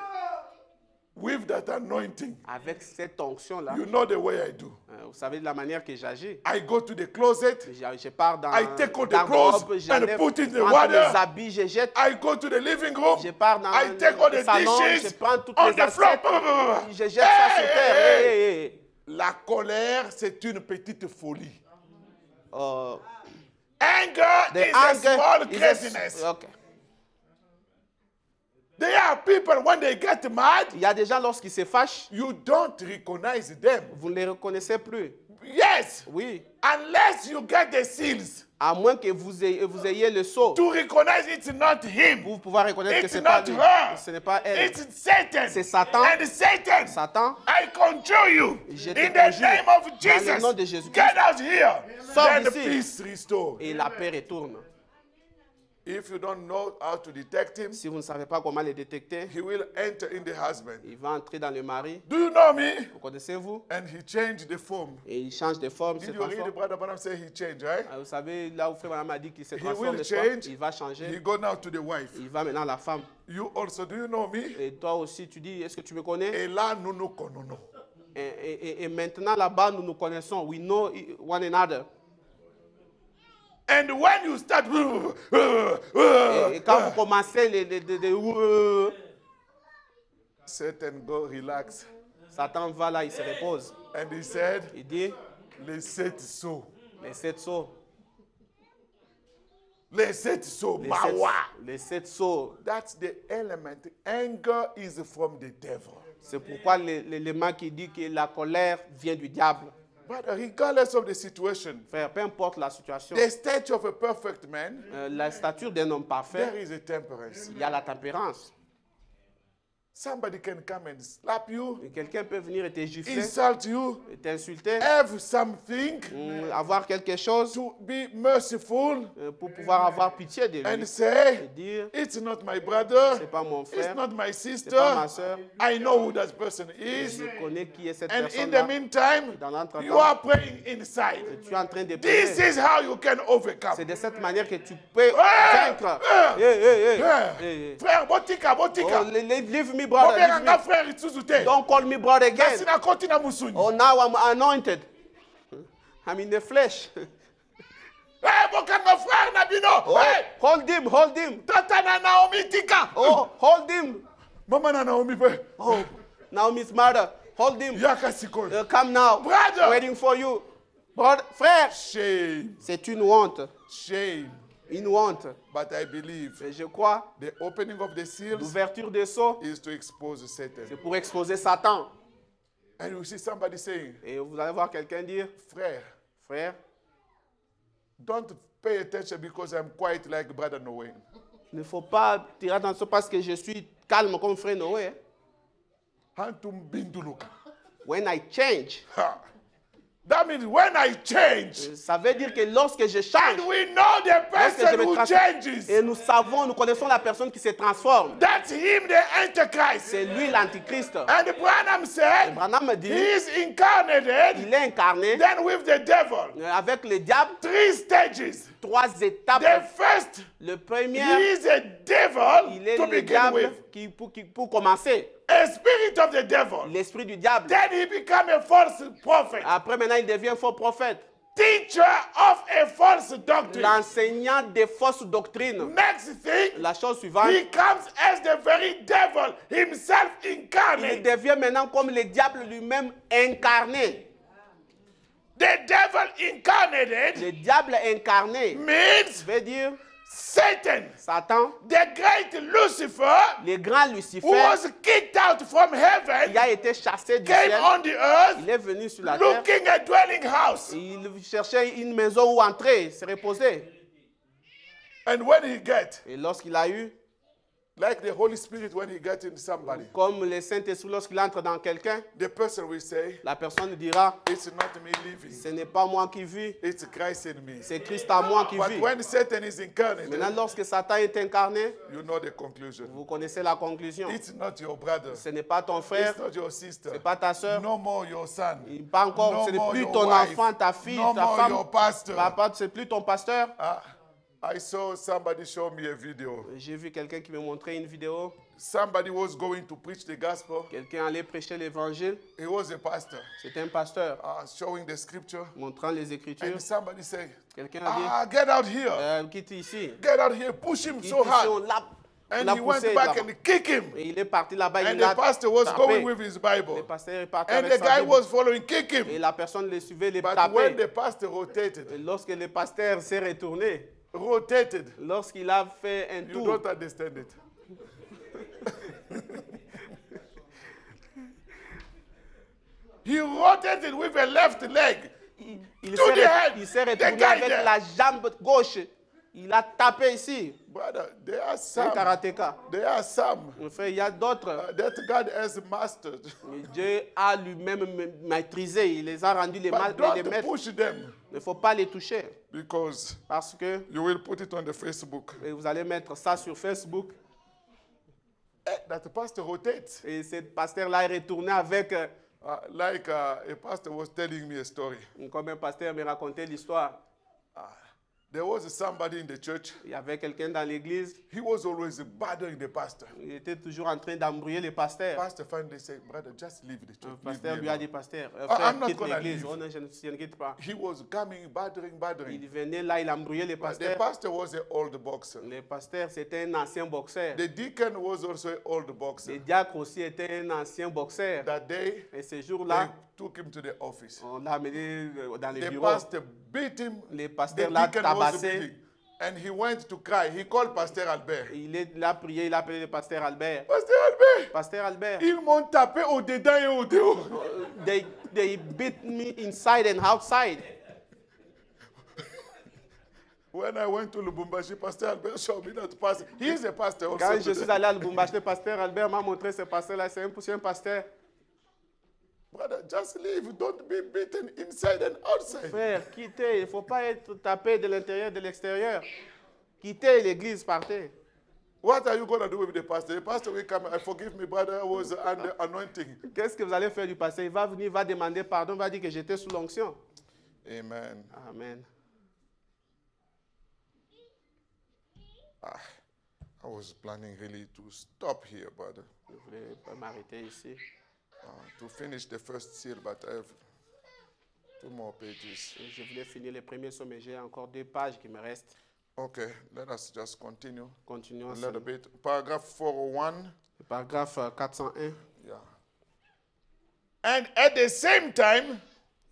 with that anointing, avec cette onction-là, you know the way I do. vous savez de la manière que j'agis. I go to the closet, Je pars dans I take all the garde-robe, clothes j'enlève, and put in the prends tous water. les habits, je jette. I go to the living room, Je pars dans I take all le the salon, je dishes prends toutes on les the floor. assiettes, je jette ça sur terre. Hey, Hey, hey, hey. La colère, c'est une petite folie. Uh, Anger the is a anger small is craziness. okay. There are people, when they get mad, Il y a des gens, lorsqu'ils se fâchent, you don't recognize them. vous ne les reconnaissez plus. Yes, Oui. unless you get the seals À moins que vous ayez le sceau to recognize it's not him. pour pouvoir reconnaître que It's ce n'est pas not lui. her. Ce n'est pas elle. It's Satan. C'est Satan. And Satan, Satan, I conjure you Je te in the conjure name of dans le Jesus. nom de Jésus-Christ. Get out here. Sors Then d'ici. peace restore. et la paix retourne. If you don't know how to detect him, Si vous ne savez pas comment les détecter, he will enter in the husband. il va entrer dans le mari. Do you know me? Vous connaissez-vous? And he changed the form. Et il change de forme, se Did you read transforme. Brother Branham say he changed, right? Vous savez, là où Frère Branham a dit qu'il se He transforme, will n'est-ce pas? change. Il va He changer. go now to the wife. Il va maintenant à la femme. You also, do you know me? Et toi aussi, tu dis, est-ce que tu me connais? Et là, nous nous connaissons. Et maintenant, là-bas, nous nous connaissons. We know one another. And when you start, Et quand vous commencez Satan go relax. Satan va là, il se repose. And he said, Il dit, les 7 sauts. les 7 sceaux. Les 7 sauts. Les Mawa. 7 sceaux. That's the element. Anger is from the devil. C'est pourquoi l'élément qui dit que la colère vient du diable. But regardless of the situation, Frère, peu importe la situation, the state of a perfect man, la stature d'un homme parfait, there is a temperance. il y a la tempérance. Somebody can come and slap you, Et quelqu'un peut venir et te gifler, insult you, et t'insulter, have something, avoir quelque chose to be merciful, pour pouvoir avoir pitié de lui. and Et say, dire, it's not my brother, c'est pas mon it's frère, not my c'est pas ma sister, soeur, I know who that person is. je connais qui est cette And in the personne-là. meantime, Dans l'entretemps, you are praying inside. tu es en train de This prier. is how you can overcome. C'est de cette manière que tu peux Ah! vaincre. Ah! Hey, hey, hey. Yeah. Hey, hey. Frère, botika, Oh, botika. leave me, brother. Leave Oberanga me. frère ituzute. Don't call me brother again. Nasina koti na musuni. Oh, now I'm anointed. I'm in the flesh. Eh, bokanga frère Nabino. Oh, Hey, hold him, hold him. tata na Naomi tika. Oh, hold him. Mama na Naomi pe. Oh, Naomi's mother, hold him. Yaka sikol. Come now. Brother. Waiting for you. Brother, frère, Shame. c'est une honte. Shame. Une honte. But I believe Et je crois, the opening of the seals l'ouverture des sceaux, is to expose Satan. c'est pour exposer Satan. And you see somebody saying, Et vous allez voir quelqu'un dire, frère, frère, don't pay attention because I'm quiet like brother Noé. il ne faut pas tirer attention parce que je suis calme comme frère Noé. Hantum binduluka. When I change, Ha. That means when I change, ça veut dire que lorsque je change, and we know the lorsque je person me who transforme, changes, et nous savons, nous connaissons la personne qui se transforme. that's him, the Antichrist. C'est lui l'antichrist. And Branham said, Branham me dit, he is incarnated, il est incarné then with the devil. avec le diable, 3 stages. 3 étapes. The first, Le he premier, is a devil il est to le begin diable with. pour commencer. A spirit of the devil. L'esprit du diable. Then he become a false prophet. Après, maintenant, il devient faux prophète. Teacher of a false doctrine. L'enseignant des fausses doctrines. Next thing, La chose suivante, he comes as the very devil himself il incarnate. devient maintenant comme le diable lui-même incarné. The devil incarnated Le diable incarné means veut dire Satan, Satan, the great Lucifer, le grand who Lucifer, was kicked out from heaven, qui a été chassé du came ciel. on the earth Il est venu sur la terre. looking a dwelling house. Et il cherchait une maison où entrer, se reposer. And when he get, Et lorsqu'il a eu, like the Holy Spirit when he get in somebody, comme le Saint-Esprit lorsqu'il entre dans quelqu'un, the person will say, la personne dira, it's not me living, ce n'est pas moi qui vis, it's Christ in me. c'est Christ en moi qui But vit. when Satan is incarnate, Maintenant, lorsque Satan est incarné, you know the conclusion. vous connaissez la conclusion. It's not your brother. Ce n'est pas ton frère, It's not your sister. ce n'est pas ta soeur, No more your son. pas encore, No ce n'est more plus your ton wife. enfant, ta fille, No ta more femme, your pastor. papa, c'est plus ton pasteur. I saw somebody show me a video. J'ai vu quelqu'un qui me montrait une vidéo. Somebody was going to preach the gospel. Quelqu'un allait prêcher l'évangile. He was a pastor, C'était un pasteur showing the scripture. montrant les Écritures. And somebody said, Quelqu'un a dit, get out here. quitte ici. Get out here. Push him Quitte so ici, hard. on l'a And he went poussé back là-bas. and kicked him. Et il est parti là-bas, And il the l'a pastor was tapé. going with his Le Bible. pasteur est parti And avec the sa guy Bible. was following, kick Et him. la personne le suivait, le But when tapait. the pastor rotated, Et lorsque le pasteur s'est retourné, rotated, lorsqu'il a fait un you tour, don't understand it. He rotated with a left leg. il To the head. il s'est The retourné guy avec there. la jambe gauche. Il a tapé ici. Brother, there are Un some. karatéka. There are some Mon frère, il y a d'autres. that God has mastered. Mais Dieu a lui-même maîtrisé. Il les a rendus les But les don't maîtres. push them Il ne faut pas les toucher. because Parce que you will put it on the Facebook. et vous allez mettre ça sur Facebook. That the pastor rotates. Et ce pasteur-là est retourné avec, Like a pastor was telling me a story. comme un pasteur me racontait l'histoire. There was somebody in the church. Il y avait quelqu'un dans l'église. He was always bothering the pastor. Il était toujours en train d'embrouiller le pasteur. Pastor finally said, brother, just leave the Le church. Leave pasteur me lui a alone." dit, pasteur, I'm frère, not quitte gonna l'église. leave. Oh non, je ne t'inquiète pas. He was coming, bothering. Il venait là, il embrouillait le But the pasteur. pastor was an old boxer. Le pasteur, c'était un ancien boxeur. The deacon was also an old boxer. Le diacre aussi était un ancien boxeur. That day, Et ce they jour-là, took him to the office. on l'a amené dans les The bureaux. pastor beat him. Le The pasteur l'a deacon was tabassé. beating. And he went to cry. He called Pastor Albert. Il a prié, il a appelé le pasteur Albert. Pastor Albert, Pasteur Albert, ils m'ont tapé au dedans et au dehors. they beat me inside and outside. When I went to Lubumbashi, Pastor Albert showed me that pastor. He is a pastor also. Quand je today. suis allé à Lubumbashi, le pasteur Albert m'a montré ce pasteur-là. C'est un pasteur. Brother, just leave. Don't be beaten inside and outside. Frère, quittez. Il ne faut pas être tapé de l'intérieur et de l'extérieur. Quittez l'église, partez. What are you going to do with the pastor? The pastor will come. I forgive me, brother. I was under anointing. Qu'est-ce que vous allez faire du pasteur? Il va venir, il va demander pardon, il va dire que j'étais sous l'onction. Amen. Amen. I was planning really to stop here, brother, Je voulais pas m'arrêter ici. to finish the first seal, but Two more pages. Et je voulais finir les premiers sauts, mais j'ai encore 2 pages qui me restent. Okay, let us just continue Continuons. a little bit. Paragraph 401. Le paragraphe 401. Yeah. And at the same time,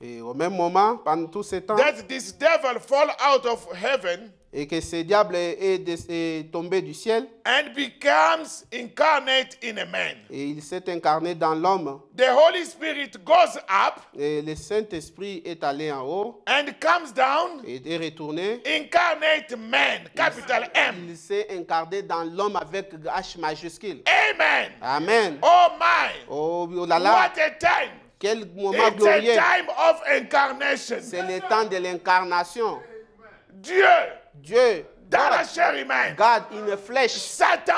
Et au même moment, pendant tout ce temps, that this devil fall out of heaven et que ce diable est tombé du ciel, and becomes incarnate in a man. et il s'est incarné dans l'homme, The Holy Spirit goes up et le Saint-Esprit est allé en haut and comes down, et est retourné. incarnate man, capital M. Il s'est incarné dans l'homme avec H majuscule. Amen. Amen. Oh my, Oh, oh là là, what a time. quel moment It's a glorieux. time of incarnation. C'est le temps de l'incarnation. Dieu, Dieu, dans la chair humaine. God in flesh. Satan,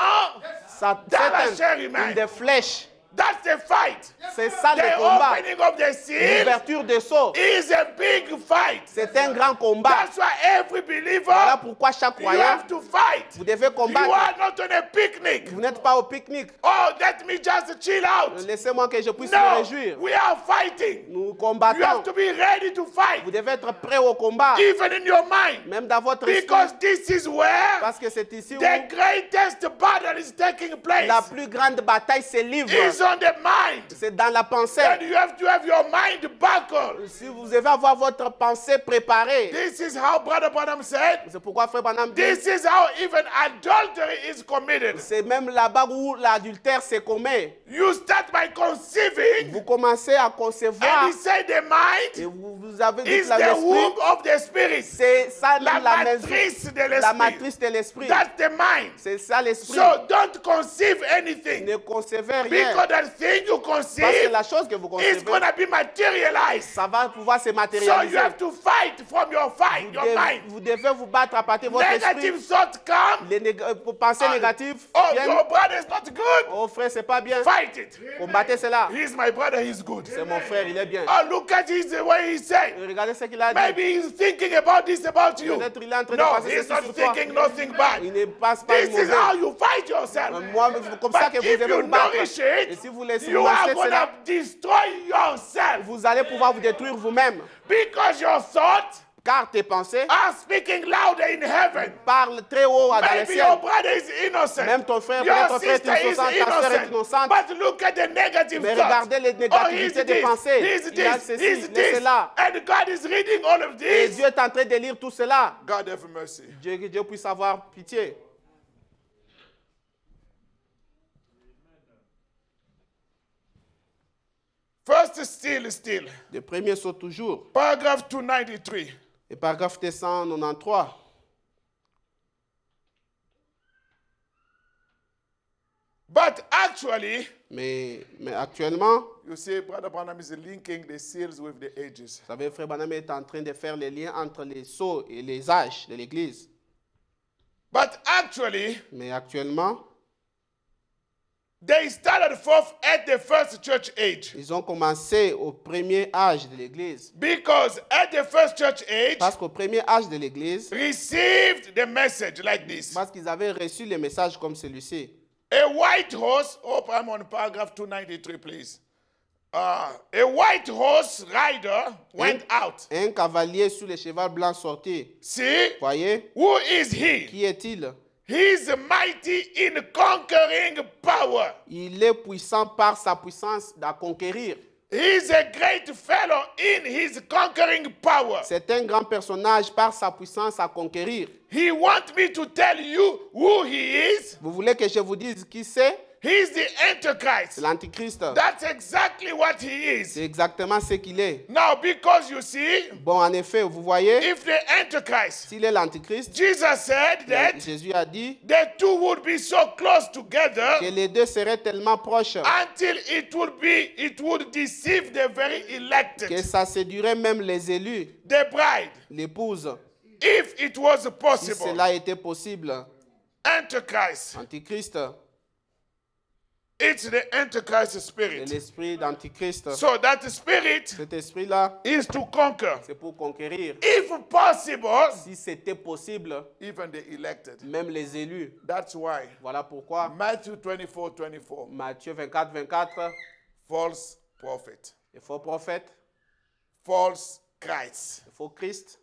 dans la chair Satan humaine. in the flesh. That's the fight. C'est ça le The combat. opening of the seal L'ouverture des sceaux. is a big fight. C'est un grand combat. That's why every believer, Voilà pourquoi chaque you croyant, have to fight. vous devez You combattre. are not on a picnic. Vous n'êtes pas au pique-nique. Oh, let me just chill out. Laissez-moi que je puisse me No, réjouir. we are fighting. Nous You have combattons. to be ready to fight, Vous devez être prêt au combat. even in your mind, Même dans votre esprit. because this is where Parce que c'est ici où the greatest battle is taking place. la plus grande bataille se livre. Is on the mind. C'est dans la pensée. And you have to have your mind buckled. Si vous devez avoir votre pensée préparée. This is how Brother Branham said. C'est pourquoi Frère Branham dit, This is how even adultery is committed. c'est même là-bas où l'adultère se commet. You start by conceiving, Vous commencez à concevoir and he said the et mind vous avez dit is que the l'esprit, womb of the spirit. c'est ça La même la matrice maison, de la l'esprit. matrice de l'esprit. That's the mind. C'est ça l'esprit. So don't conceive anything, Ne concevez rien. because that thing you Parce que conceive la chose que vous is concevez, going to be materialized. ça va pouvoir se So you matérialiser. have to fight from your fight, your mind. Vous devez vous battre à partir de votre esprit. Negative thoughts come. Les pensées négatives Oh, viennent. your brother is not good. Oh frère, c'est pas bien. Fight it. Combattez cela. He's my brother, he's good. C'est mon frère, il est bien. Oh, look at his the way he's saying. Regardez ce qu'il a dit. Maybe he's thinking about this about you. Peut-être il est en train de No, penser he's ceci not sur toi. thinking nothing bad. Il ne passe pas This is mauvais. how you fight yourself. Moi, comme ça But que vous if devez you vous battre. nourish Et it, si vous laissez you manger are going cela, to destroy yourself, vous allez pouvoir vous détruire vous-même. because your thoughts Car tes pensées are speaking louder in heaven. parlent très haut dans le Maybe ciel. your brother is innocent. Même ton frère, Your peut-être ton frère sister est is innocent, ta sœur est innocente. innocent. But look at the negative Mais thoughts. regardez les Oh, he's négativités des this, pensées. he's Il a this, ceci, he's laissez this. là. And God is reading all of Et this. Dieu est en train de lire tout cela. God have mercy. Que Dieu puisse avoir pitié. First still. Le premier saut toujours. Paragraph 293. Et paragraphe 293. But actually, Mais actuellement, you see, Brother Branham is linking the seals with the ages. vous savez, Frère Branham est en train de faire les liens entre les sceaux et les âges de l'Église. But actually, Mais actuellement, they started forth at the first church age. ils ont commencé au premier âge de l'Église. Because at the first church age, Parce qu'au premier âge de l'Église, received the message like this. parce qu'ils avaient reçu les messages comme celui-ci. A white horse, I'm on paragraph 293, please. A white horse rider went out. Un cavalier sur le cheval blanc sortit. See, Voyez, who is he? qui est-il? He's mighty in conquering power. Il est puissant par sa puissance à conquérir. He's a great fellow in his conquering power. C'est un grand personnage par sa puissance à conquérir. He wants me to tell you who he is. Vous voulez que je vous dise qui c'est? He's the Antichrist. C'est l'Antichrist. That's exactly what he is. C'est exactement ce qu'il est. Now, because you see, Bon, en effet, vous voyez, if the Antichrist, s'il est l'Antichrist, Jesus said that Jésus a dit the two would be so close together que les deux seraient tellement proches until it would deceive the very elected, que ça séduirait même les élus, the bride, l'épouse. if it was Si possible. cela était possible, Antichrist, Antichrist, it's the Antichrist c'est spirit. l'esprit d'Antichrist. So that spirit Cet esprit-là, is to conquer. c'est pour conquérir. If possible, Si c'était possible, even the elected. même les élus. That's why Voilà pourquoi Matthew 24:24, Matthieu 24, 24, false prophet, les faux prophètes, false Christ. le faux Christ.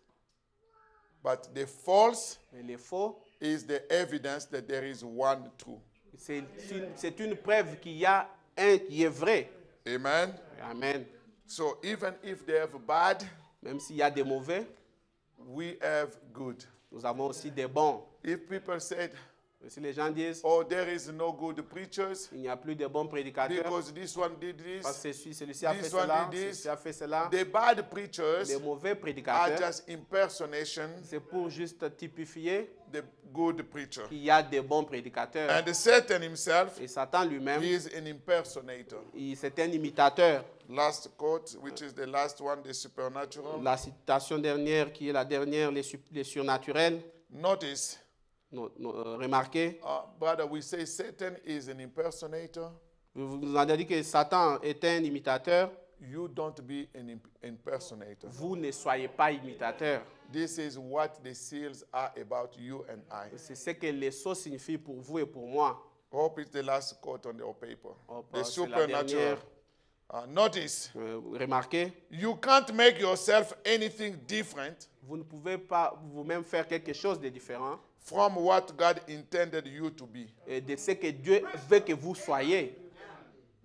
But the false Et les faux, is the evidence that there is one true. c'est une preuve qu'il y a un qui est vrai. Amen. Amen. So even if they have bad, Même s'il y a des mauvais, we have good. nous avons aussi des bons. If people said, Et si les gens disent oh, there is no good preachers il n'y a plus de bons prédicateurs, because this one did parce this, que celui-ci a fait this one cela, did this. celui-ci a fait cela, The bad preachers les mauvais are prédicateurs, just impersonation c'est pour juste typifier the good preacher. qu'il y a des bons prédicateurs. And Satan himself, Et Satan lui-même, he is an impersonator. c'est un imitateur. Last quote, which is the last one, the supernatural. La citation dernière, qui est la dernière, les surnaturels, Notice, remarquez, brother, we say Satan is an impersonator. vous avez dit que Satan est un imitateur. You don't be an impersonator. Vous ne soyez pas imitateur. This is what the seals are about you and I. C'est ce que les sceaux signifient pour vous et pour moi. Hope it's the last quote on your paper. The C'est la supernatural. dernière. Notice, Remarquez, you can't make yourself anything different vous ne pouvez pas vous-même faire quelque chose de différent from what God intended you to be. de ce que Dieu veut que vous soyez.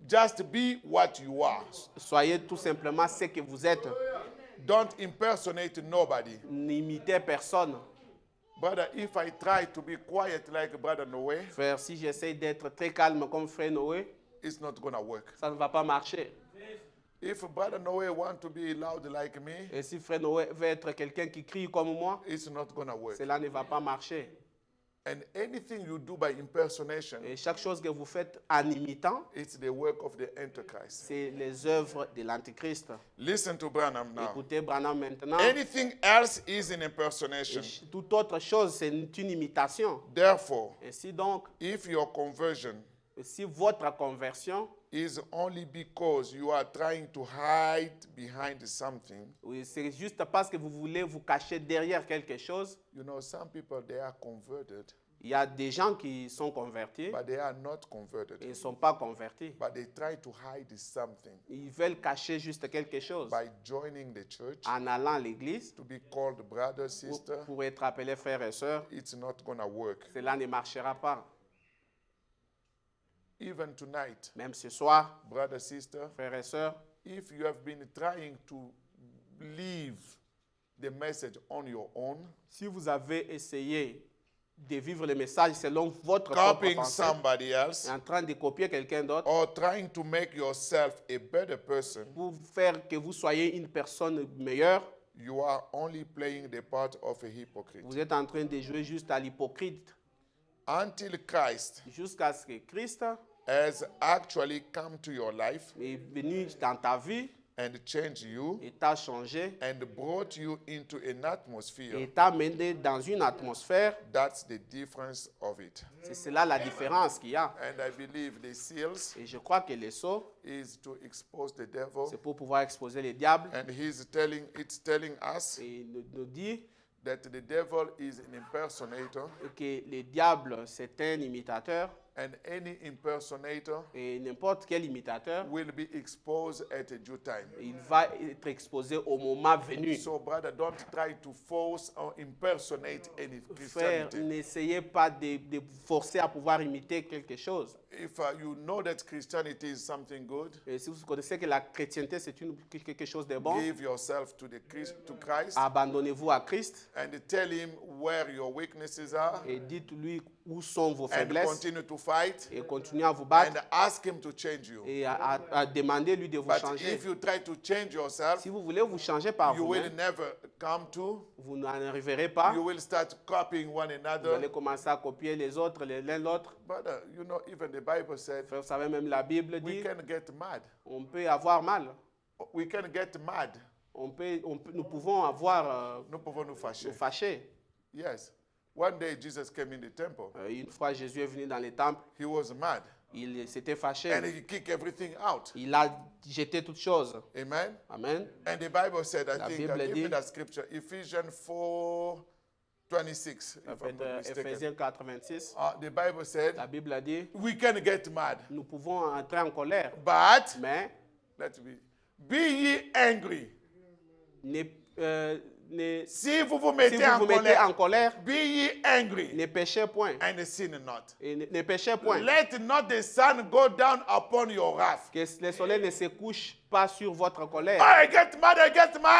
Just be what you are. Soyez tout simplement ce que vous êtes. Don't impersonate nobody. N'imitez personne. Brother, if I try to be quiet like Brother Noé, Frère, si j'essaie d'être très calme comme Frère Noé, it's not going to work. ça ne va pas marcher. If Brother Noé want to be loud like me, Et si Frère Noé veut être quelqu'un qui crie comme moi, it's not going to work. cela ne va pas marcher. And anything you do by impersonation, Et chaque chose que vous faites en imitant, it's the work of the Antichrist. c'est les œuvres de l'Antichrist. Listen to Branham now. Écoutez Branham maintenant. Anything else is an impersonation. Et toute autre chose, c'est une imitation. Therefore, Ainsi donc, if your conversion si votre conversion, is only because you are trying to hide behind something, oui, c'est juste parce que vous voulez vous cacher derrière quelque chose, you know, some people, they are converted, il y a des gens qui sont convertis but they are not converted. et ils ne sont pas convertis. But they try to hide something Ils veulent cacher juste quelque chose by joining the church, en allant à l'église to be called brother, sister. pour être appelés frères et sœurs. It's not going to work. Cela ne marchera pas. Even tonight, Même ce soir, brother, sister, frères et sœurs, if you have been trying to leave the message on your own, si vous avez essayé de vivre le message selon votre propre copying pensée, somebody else, en train de copier quelqu'un d'autre, or trying to make yourself a better person, pour faire que vous soyez une personne meilleure, you are only playing the part of a hypocrite. vous êtes en train de jouer juste à l'hypocrite. Until Christ Jusqu'à ce que Christ has actually come to your life est venu dans ta vie and changed you et t'a changé and brought you into an atmosphere, et t'a mené dans une atmosphère. that's the difference of it. C'est cela la différence qu'il y a. And I believe the seals Et je crois que le sceau, is to expose the devil, c'est pour pouvoir exposer le diable. and it's telling us Et il nous dit that the devil is an impersonator, que le diable, c'est un imitateur. and any impersonator Et n'importe quel imitateur, will be exposed at a due time. il va être exposé au moment venu. So, brother, don't try to force or impersonate any Frère, Christianity. n'essayez pas de vous forcer à pouvoir imiter quelque chose. If you know that Christianity is something good, Et si vous connaissez que la chrétienté, c'est quelque chose de bon, give yourself to Christ abandonnez-vous à Christ and tell him where your weaknesses are et dites-lui où sont vos and faiblesses continue to fight et continuez à vous battre and ask him to change you. et à demander lui de vous But changer. if you try to change yourself, Si vous voulez vous changer par you will vous-même, never come to. vous n'en arriverez pas. You will start copying one Vous another. allez commencer à copier les autres, l'un l'autre. Brother, you know, even the Bible said Frère, vous savez, même la Bible we dit can get mad. on peut avoir mal. We can get mad. Nous pouvons avoir Nous pouvons nous nous fâcher. fâcher. Yes. One day Jesus came in the temple. Une fois, Jésus est venu dans le temple, He was mad. il s'était fâché. And he kicked everything out. Il a jeté toutes choses. Amen. Amen. And the Bible said, I La think, Bible give me dit- that scripture, Ephesians 4:26. Ça If fait I'm not mistaken. Ephésiens 4:26. The Bible said, La Bible a dit, we can get mad, nous pouvons entrer en colère, but mais be ye angry, Si vous vous si mettez vous vous mettez en colère, be ye angry ne péchez point. and sin not. Et ne péchez point. Let not the sun go down upon your wrath. Que le soleil ne se couche pas sur votre colère. I get mad,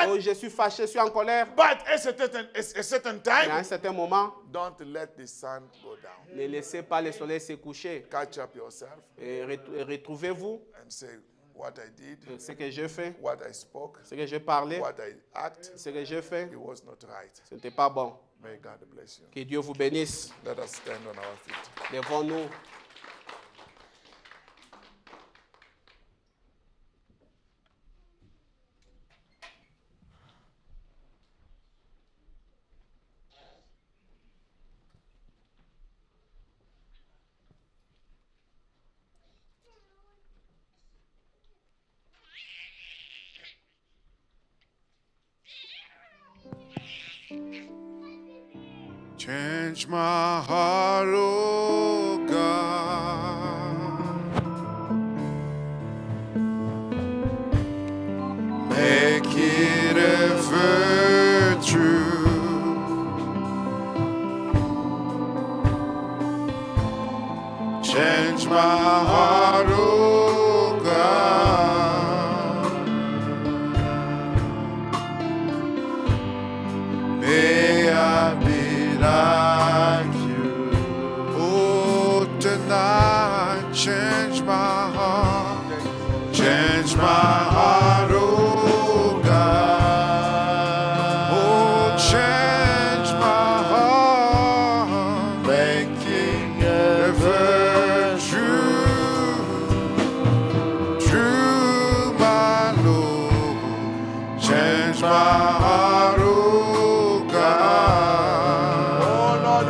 Oh, je suis fâché, je suis en colère. but at a certain Mais à un time, certain moment, don't let the sun go down. ne laissez pas le soleil se coucher. Catch up yourself Et retrouvez-vous and say, what I did, ce que j'ai fait, what I spoke, ce que j'ai parlé, what I act, ce que j'ai fait, it was not right. ce n'était pas bon. May God bless you. Que Dieu vous bénisse. Let us stand on our feet. Levons-nous. Change my heart, oh God. Make it ever true. Change my heart, oh God. May I be like you. Oh, tonight, change my heart. Change my heart, oh God. Oh, change my heart. Making ever true. True, my Lord. Change my heart, oh God. Oh Lord,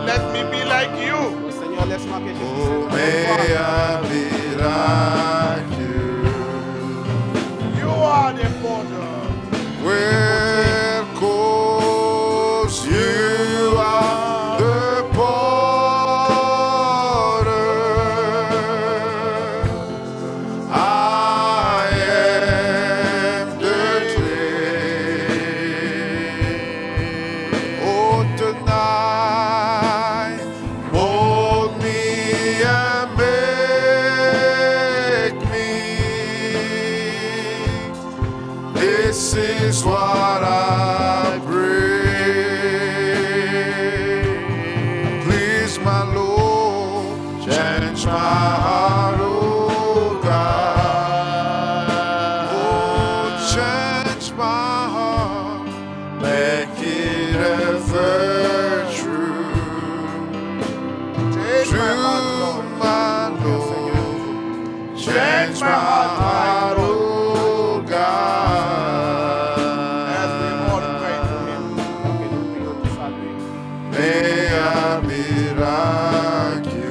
let me be like you. Oh, Seigneur, laisse-moi que je Oh, puisse may être comme toi. I be like you. You are the potter. Well, 'cause you are the potter. I am the clay. Oh, tonight, mold me and make me. This is what I pray. Please, my Lord, change my heart, oh God. Oh, change my heart, make it ever true. True, my Lord, change my heart, oh God. As we all pray to Him, Que nous prions tous à lui. may I be like you.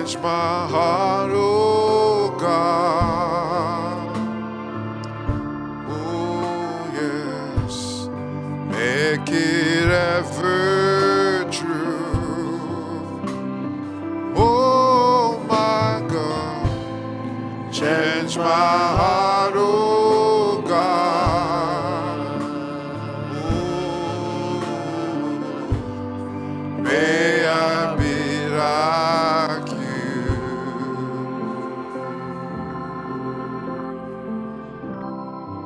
Change my heart, oh God. Oh yes, make it ever true. Oh my God, change my heart, oh God. Oh, may I be like you.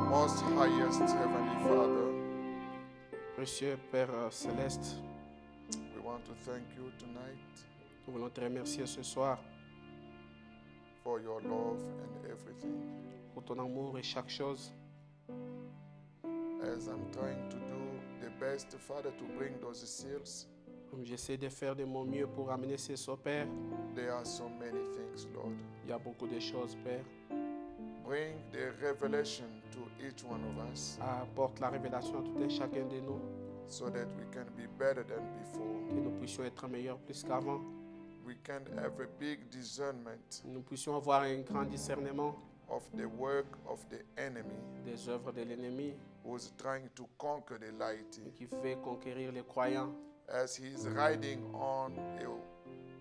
Most highest Heavenly Father, Précieux Père céleste, we want to thank you tonight nous voulons te remercier ce soir for your love and everything. pour ton amour et chaque chose. As I'm trying to do the best, Father, to bring those seals, Comme j'essaie de faire de mon mieux pour amener ces sceaux, Père, there are so many things, Lord. il y a beaucoup de choses, Père. Bring the revelation to each one of us Apporte la révélation à tout et chacun de nous, so that we can be better than before. que nous puissions être meilleurs plus qu'avant. We can have a big discernment Nous puissions avoir un grand discernement of the work of the enemy des œuvres de l'ennemi who's trying to conquer the light. qui fait conquérir les croyants As he's riding on a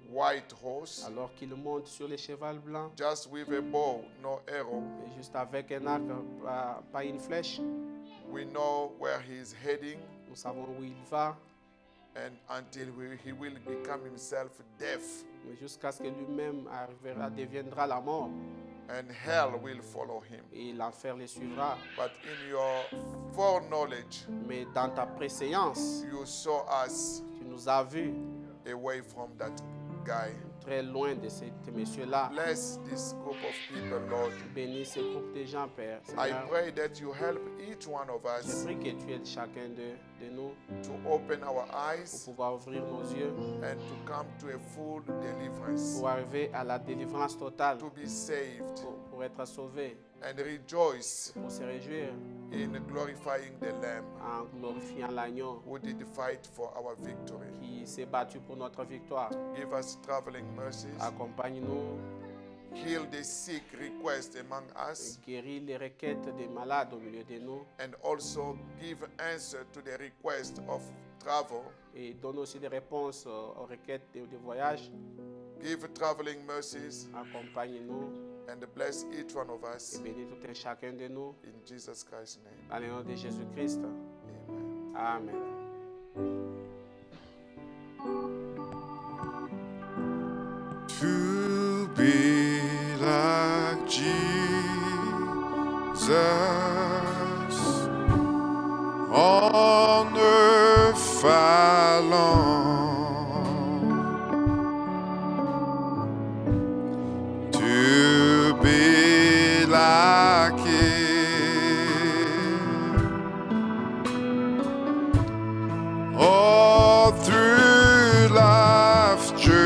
white horse, alors qu'il monte sur les chevals blancs just with a bow, no arrow, et juste avec un arc, pas une flèche. we know where he's heading, Nous savons où il va, and until he will become himself deaf, mais jusqu'à ce que lui-même deviendra la mort and hell will follow him. et l'enfer les suivra. But in your foreknowledge, Mais dans ta préséance, you saw us tu nous as vus away from that guy. très loin de ces messieurs-là. Bless this group of people, Lord. Bénis ce groupe de gens, Père. I Seigneur, pray that you help each one of je us prie que tu aides chacun de nous to open our pour eyes pouvoir ouvrir nos yeux, and to come to a full deliverance, pour arriver à la délivrance totale, to be saved pour être sauvé, and rejoice pour se réjouir in glorifying the Lamb en glorifiant l'agneau who did fight for our victory. qui s'est battu pour notre victoire. Give us traveling mercies. Accompagne-nous Heal the sick request among et us, guéris les requêtes des malades au milieu de nous and also give answer to the request of travel. et donne aussi des réponses aux requêtes de voyage. Give traveling mercies Accompagne-nous and bless each one of et us. bénis tout un chacun de nous In Jesus Christ's name. dans le nom de Jésus-Christ. Amen. Amen. To be like Jesus on earth I long, to be like Him all through life's journey,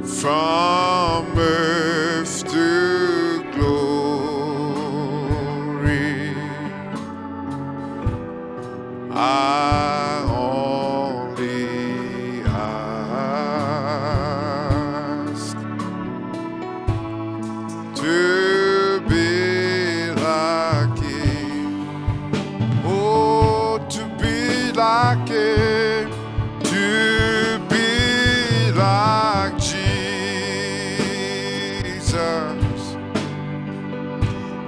from earth to glory. I only ask to be like Him. Oh, to be like Him, to be like Jesus.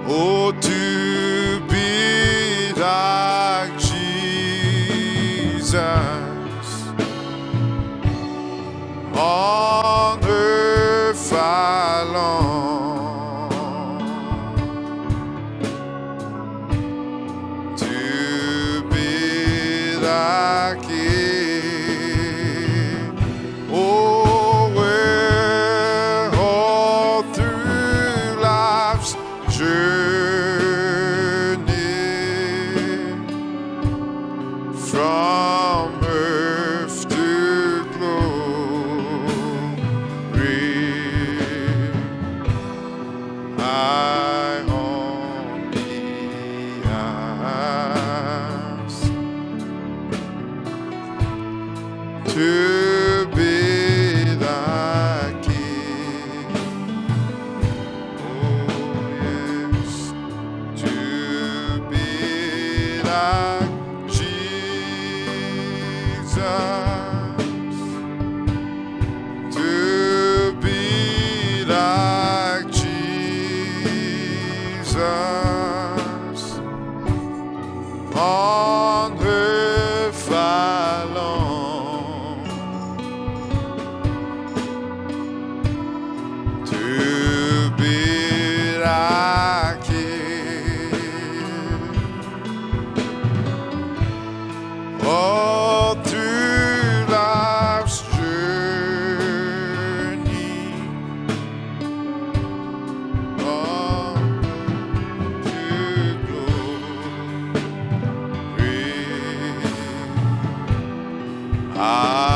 Oh, to be like Jesus. On earth I long to be like Him. Oh, where all through life's journey, from earth to glory, I only ask to be thy king. Oh, yes, to be like Jesus, to be like Jesus, on earth alone, to be like Him. All through life's journey, on to glory, I